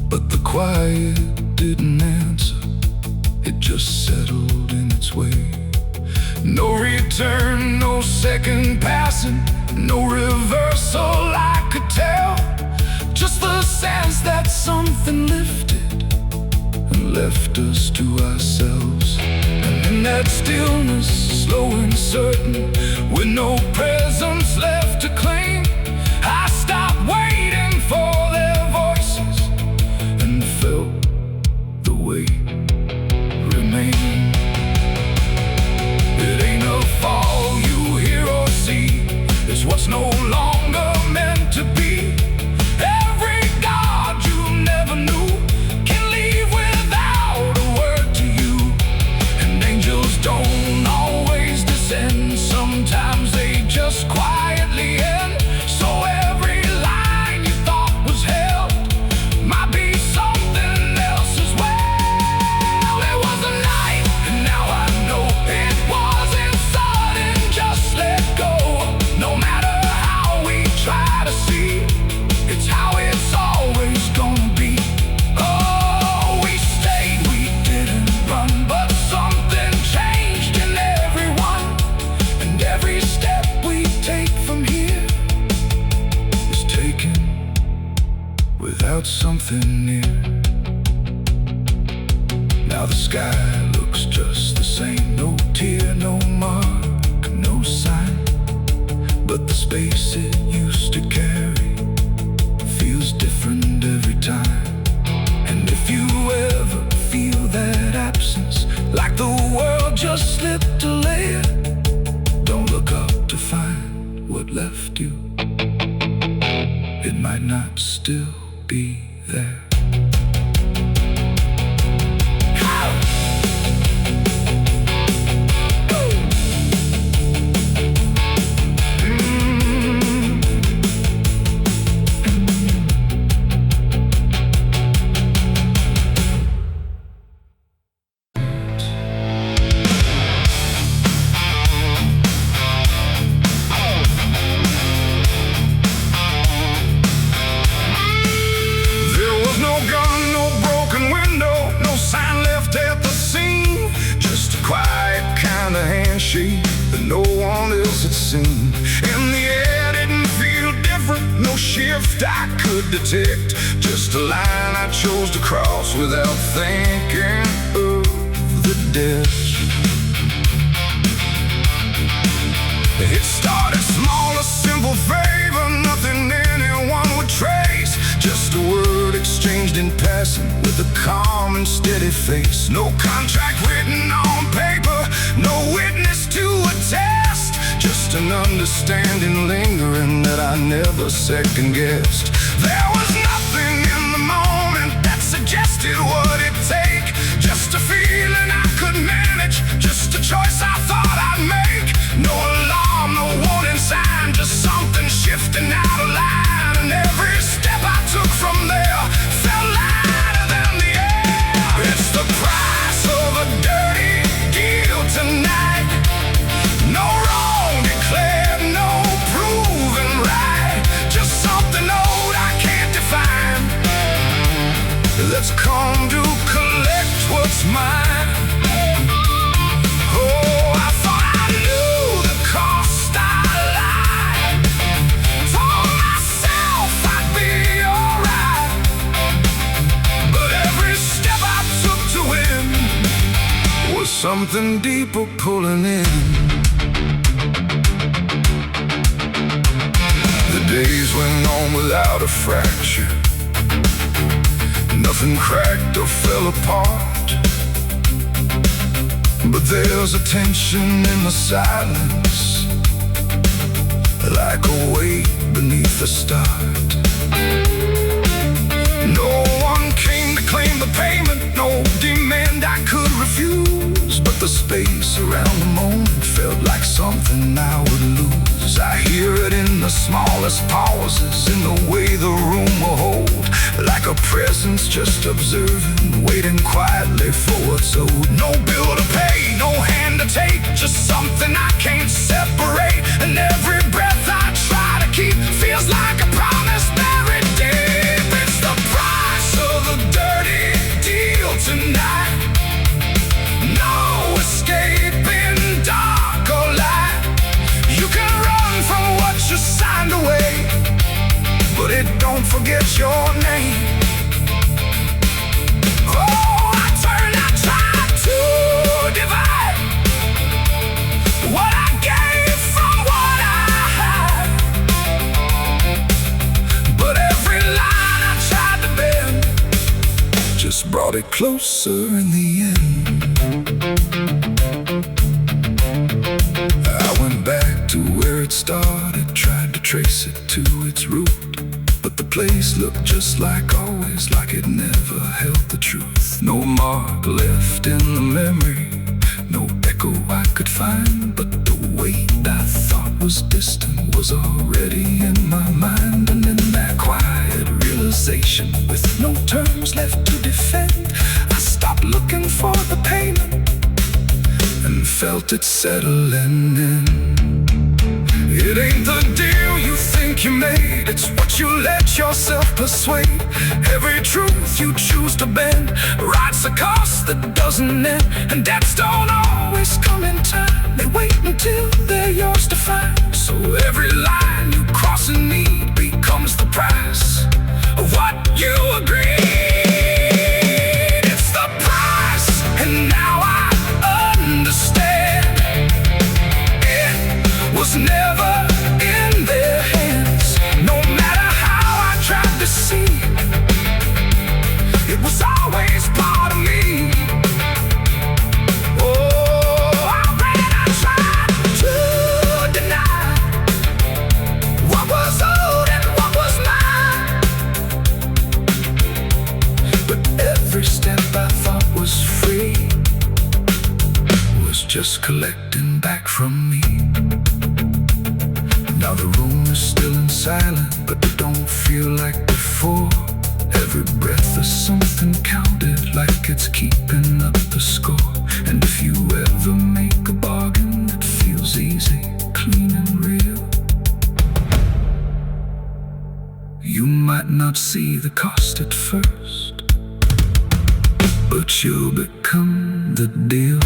but the quiet didn't answer, it just settled in its way. No return, no second passing, no reversal I could tell, just the sense that something lifted and left us to ourselves. And in that stillness, slow and certain, with no presence left to claim, I stopped waiting for their voices and felt the weight remain. It ain't a fall you hear or see, it's what's no longer meant to be. Every God you never knew can leave without a word to you. And angels don't always descend, sometimes they just quietly end. So every line you thought was held might be something else as well. It was a night, and now I know it wasn't sudden, just let go. No matter how we try to see, it's how it's always gonna be. Oh, we stayed, we didn't run, but something changed in everyone. And every step we take from here is taken without something near. Now the sky looks just the same, no tear, no mark, no sign, but the space it used to carry feels different every time. And if you ever feel that absence, like the world just slipped a layer, don't look up to find what left you, it might not still be there. shift I could detect. Just a line I chose to cross without thinking of the ditch. It started small, a simple favor, nothing anyone would trace. Just a word exchanged in passing with a calm and steady face. No contract written on paper, no witness to attest. Just an understanding lingering that I never second-guessed. There was nothing in the moment that suggested what it'd take. Just a feeling I could manage, just a choice I thought I'd make. No alarm, no warning sign, just something shifting out of line. And every step I took from there felt lighter than the air. It's the price of a dirty deal tonight. No wrong declared, no proven right. Just something old I can't define that's come to collect what's mine. Oh, I thought I knew the cost I lied. Told myself I'd be alright, but every step I took to win was something deeper pulling in. The days went on without a fracture. Nothing cracked or fell apart, but there's a tension in the silence, like a weight beneath the start. No one came to claim the payment, no demand I could refuse. But the space around the moment felt like something I would lose. I hear it in the smallest pauses, in the way the room will hold, like a presence just observing, waiting quietly for what's owed. No bill to pay, no hand to take, just something I can't separate. And every breath I try to keep feels like a promise buried deep. It's the price of a dirty deal tonight. No escaping dark or light. You can run from what you signed away, but it don't forget your name. Oh, I tried to divide what I gave from what I had, but every line I tried to bend just brought it closer in the end. I went back to where it started, tried to trace it to its root, but the place looked just like always, like it never held the truth. No mark left in the memory, no echo I could find, but the weight I thought was distant was already in my mind. And in that quiet realization, with no terms left to defend, I stopped looking for the payment and felt it settling in. It ain't the deal you think you made, it's what you let yourself persuade. Every truth you choose to bend writes a cost that doesn't end. And debts don't always come in time, they wait until they're yours to find. So every line you cross in need becomes the price of what you agreed. It's the price, and now I understand. It was never in their hands, no matter how I tried to see. It was always part of me. Oh, I tried to deny what was owed and what was mine, but every step I thought was free was just collecting back from me. Now the room is still in silence, but it don't feel like before. Every breath is something counted, like it's keeping up the score. And if you ever make a bargain that feels easy, clean and real, you might not see the cost at first, but you'll become the deal.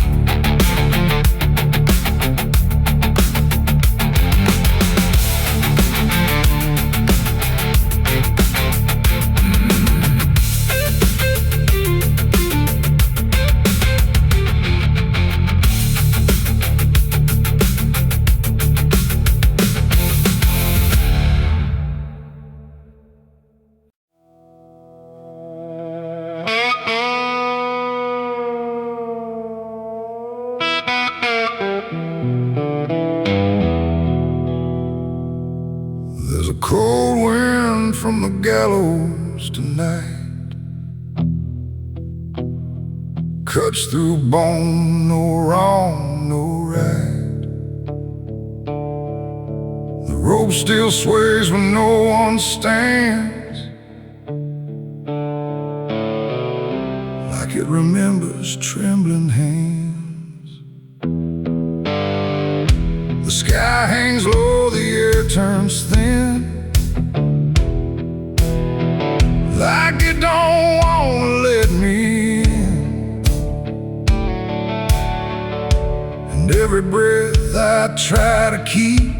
cold wind from the gallows tonight, cuts through bone, no wrong, no right. The rope still sways when no one stands, like it remembers trembling hands. The sky hangs low, the air turns thin, like it don't wanna let me in. And every breath I try to keep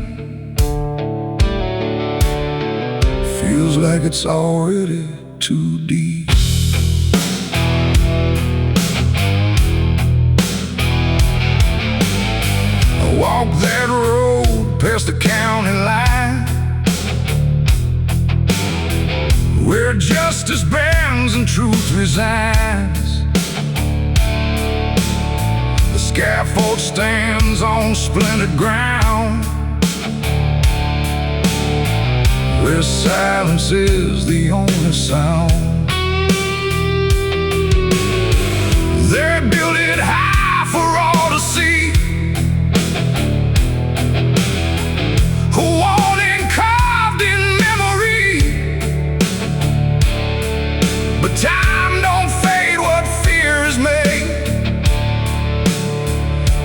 feels like it's already too deep. I walk that road past the county line, where justice bends and truth resigns. The scaffold stands on splintered ground, where silence is the only sound. They built it high for all to see, a warning carved in memory. But time don't fade what fear is made,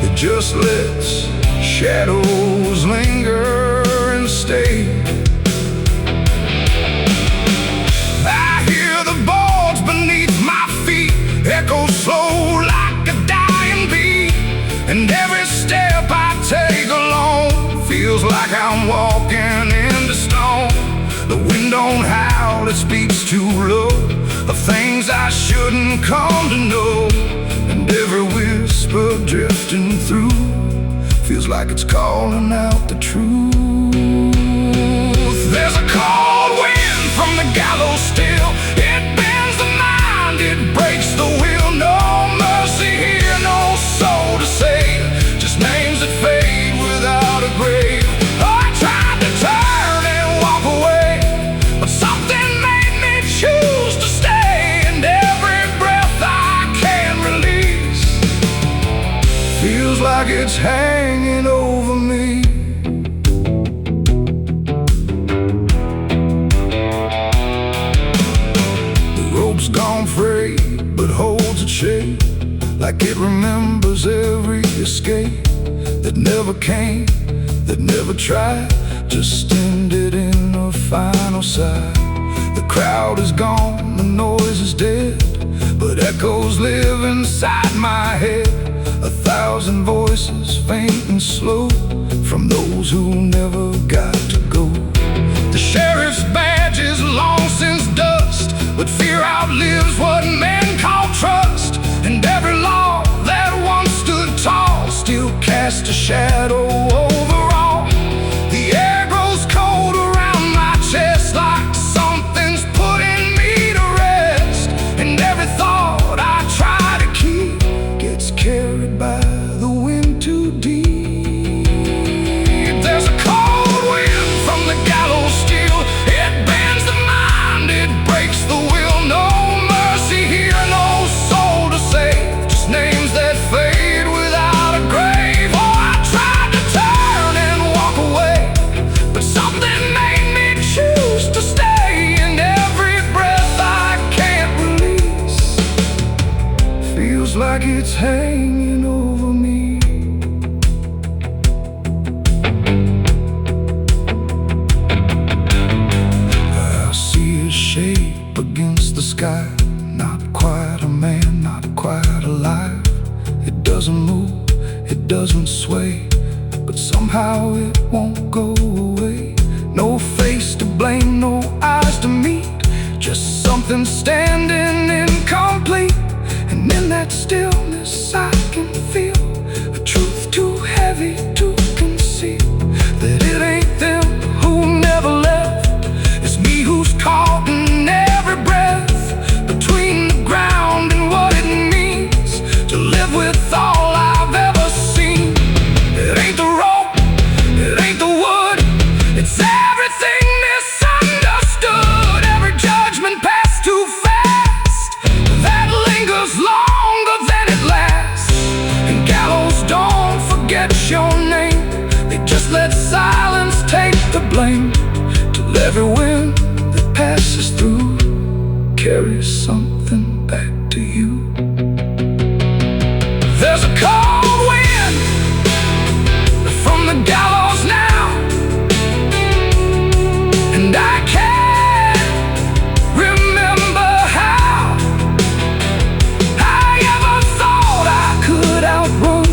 it just lets shadows linger and stay. I hear the boards beneath my feet echo slow like a dying beat, and every step I take alone feels like I'm walking into stone. The wind don't howl, it speaks too low of things I shouldn't come to know. And every whisper drifting through feels like it's calling out the truth. There's a cold wind from the gallows still, it bends the mind, it breaks the will. No mercy here, no soul to save, just names that fade without a grave. I tried to turn and walk away, but something made me choose to stay. And every breath I can't release feels like it's hanging over me. The rope's gone frayed, but holds its shape, like it remembers every escape that never came, that never tried, just ended in a final sigh. The crowd is gone, the noise is dead, but echoes live inside my head. 1,000 voices, faint and slow, from those who never got to go. The sheriff's badge is long since dust, but fear outlives what men call trust. And every law that once stood tall still casts a shadow over all. The air grows cold around my chest, like something's putting me to rest. And every thought I try to keep gets carried by the wind too deep. There's a cold wind from the gallows still, it bends the mind, it breaks the will. No mercy here, no soul to save, just names that fade without a grave. Oh, I tried to turn and walk away, but something made me choose to stay. And every breath I can't release feels like it's hanging over me. I see a shape against the sky, not quite a man, not quite alive. It doesn't move, it doesn't sway, but somehow it won't go away. No face to blame, no eyes to meet, just something standing incomplete. And in that stillness I can feel a truth too heavy to conceal, that it ain't them who never left, it's me who's caught in every breath, between the ground and what it means to live with all I've ever seen. It ain't the rope, it ain't the wood, it's everything this feels longer than it lasts. And gallows don't forget your name. They just let silence take the blame, till every wind that passes through carries something back to you. There's a cold wind from the gallows now, and I can't remember how I ever thought I could outrun.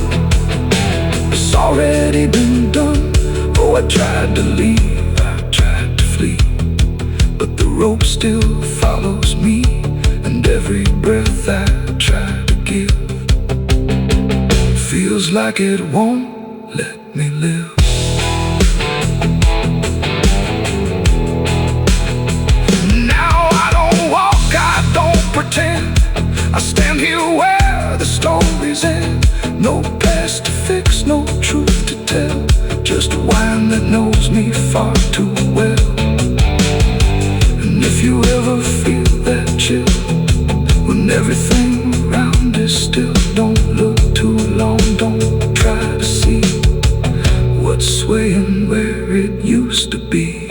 It's already been done. Oh, I tried to leave, I tried to flee, but the rope still follows me, and every breath I try to give feels like it won't let me live. Now I don't walk, I don't pretend. I stand here where the stories end. No past to fix, no truth to tell, just a wine that knows me far too well. And if you ever feel that chill, when everything around is still, don't look too long, don't try to see what's swaying where it used to be.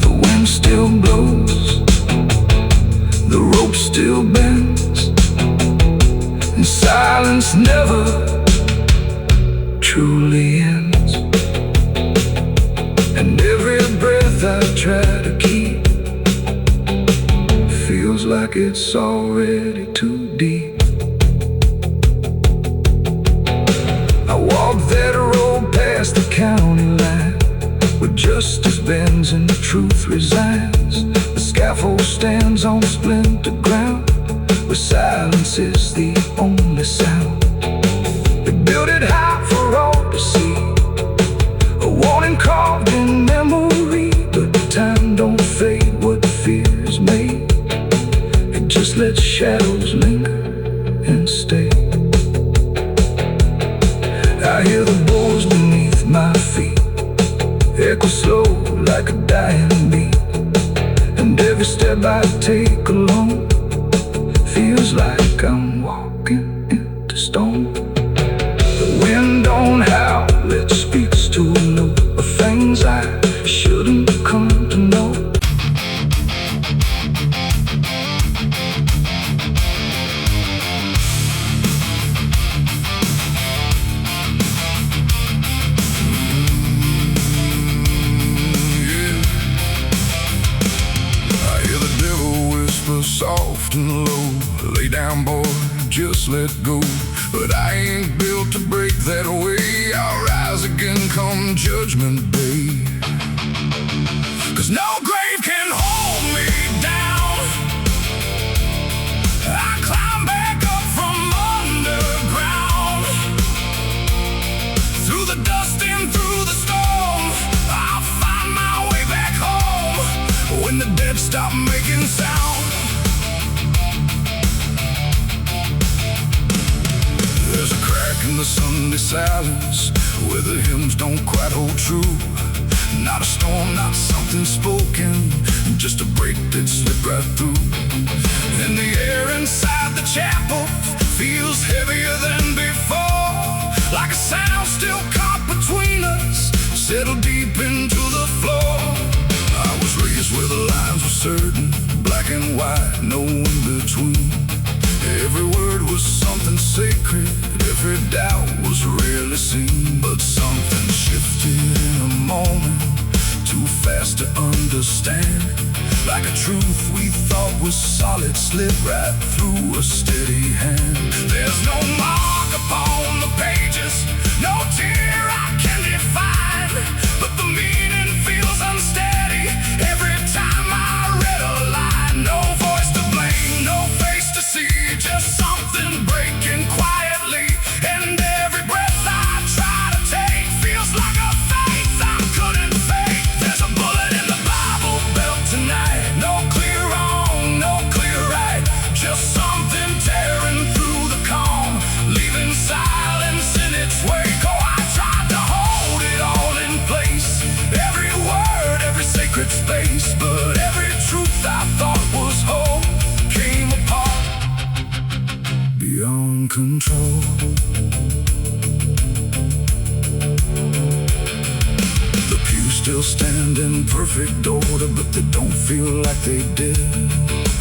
The wind still blows, the rope still bends, and silence never truly ends. And every breath I try to keep feels like it's already too deep. I walk that road past the county line, where justice bends and the truth resigns. The scaffold stands on splinter ground, where silence is the only sound. They built it high for all to see, a warning carved in memory. But time don't fade what fears made, it just lets shadows linger and stay. I hear the bones beneath my feet echo slow like a dying beat, and every step I take alone feels like I'm walking into stone. The wind don't howl, it speaks to a note of things I shouldn't come to know. Soft and low, lay down boy, just let go. But I ain't built to break that way. I'll rise again come judgment day, 'cause no grave can hold me down. I climb back up from underground, through the dust and through the storm. I'll find my way back home when the dead stop making sound. There's a crack in the Sunday silence where the hymns don't quite hold true. Not a storm, not something spoken, just a break that slipped right through. And the air inside the chapel feels heavier than before, like a sound still caught between us, settled deep into the floor. I was raised where the lines were certain, black and white, no in between. Every word was something sacred, every doubt was rarely seen. But something shifted in a moment, too fast to understand. Like a truth we thought was solid slipped right through a steady hand. There's no mark upon the pages, no tear I can define, but the meaning feels unsteady every time I read a line. No voice to blame, no face to see, just something breaking quietly. And every breath I try to take feels like a faith I couldn't fake. There's a bullet in the Bible belt tonight, no clear wrong, no clear right, just something tearing through the calm, leaving silence in its wake. Oh, I tried to hold it all in place, in control. The pews still stand in perfect order, but they don't feel like they did.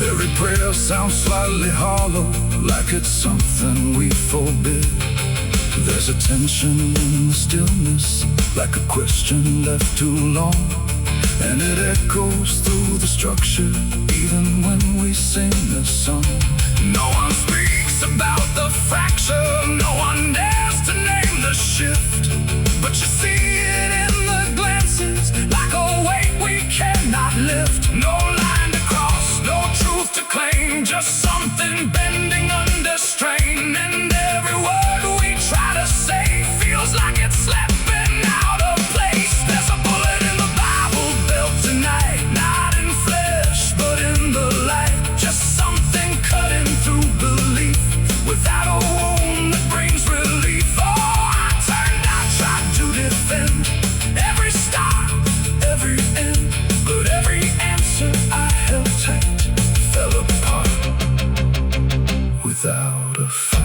Every prayer sounds slightly hollow, like it's something we forbid. There's a tension in the stillness, like a question left too long, and it echoes through the structure, even when we sing this song. No one speaks about the fracture, no one dares to name the shift, but you see it in the glances, like a weight we cannot lift. No line to cross, no truth to claim, just something bending under strain. And every word we try to say feels like it's slipping out of place. There's a bullet in the Bible built tonight, not in flesh, but in the light. Just something cutting through belief, without a wound that brings relief. Oh, I turned, I tried to defend every start, every end, but every answer I held tight fell apart without a fight.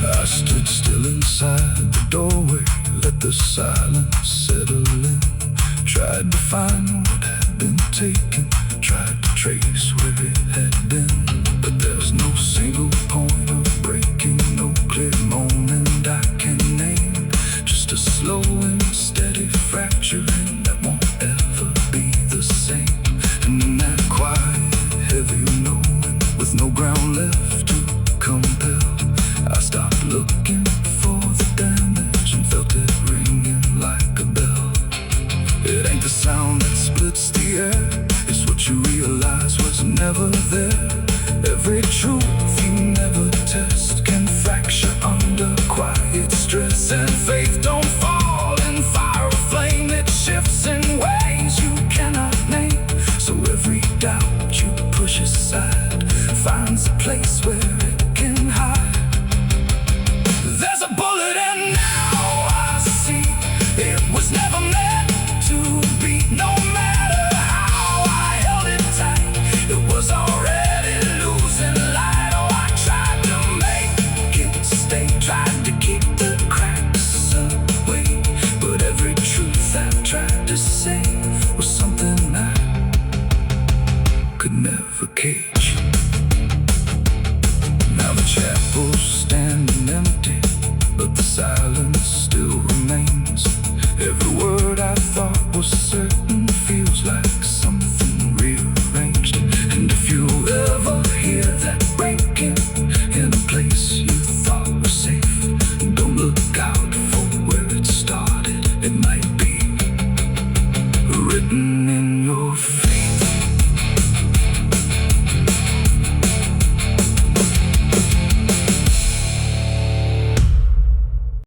I stood still inside the doorway, let the silence settle in. Tried to find what had been taken, tried to trace where it had been, but there's no single point of breaking, no clear moment I can name. Just a slow and steady fracturing that won't ever be the same. And in that quiet, heavy knowing, with no ground left to compel, I stopped looking for the damage and felt it ringing like a bell. It ain't the sound that splits the air, it's what you realize was never there. Every truth you never test can fracture under quiet stress. And faith don't fall in fire or flame, it shifts in ways you cannot name. So every doubt you push aside finds a place where it can hide. There's a bullet and now I see it was never meant to be. No matter how I held it tight, it was already losing light. Oh, I tried to make it stay, tried to keep the cracks away, but every truth I've tried to say was something I could never cage. Now the chapel's standing empty, but the silence still remains. Every word I thought was certain feels like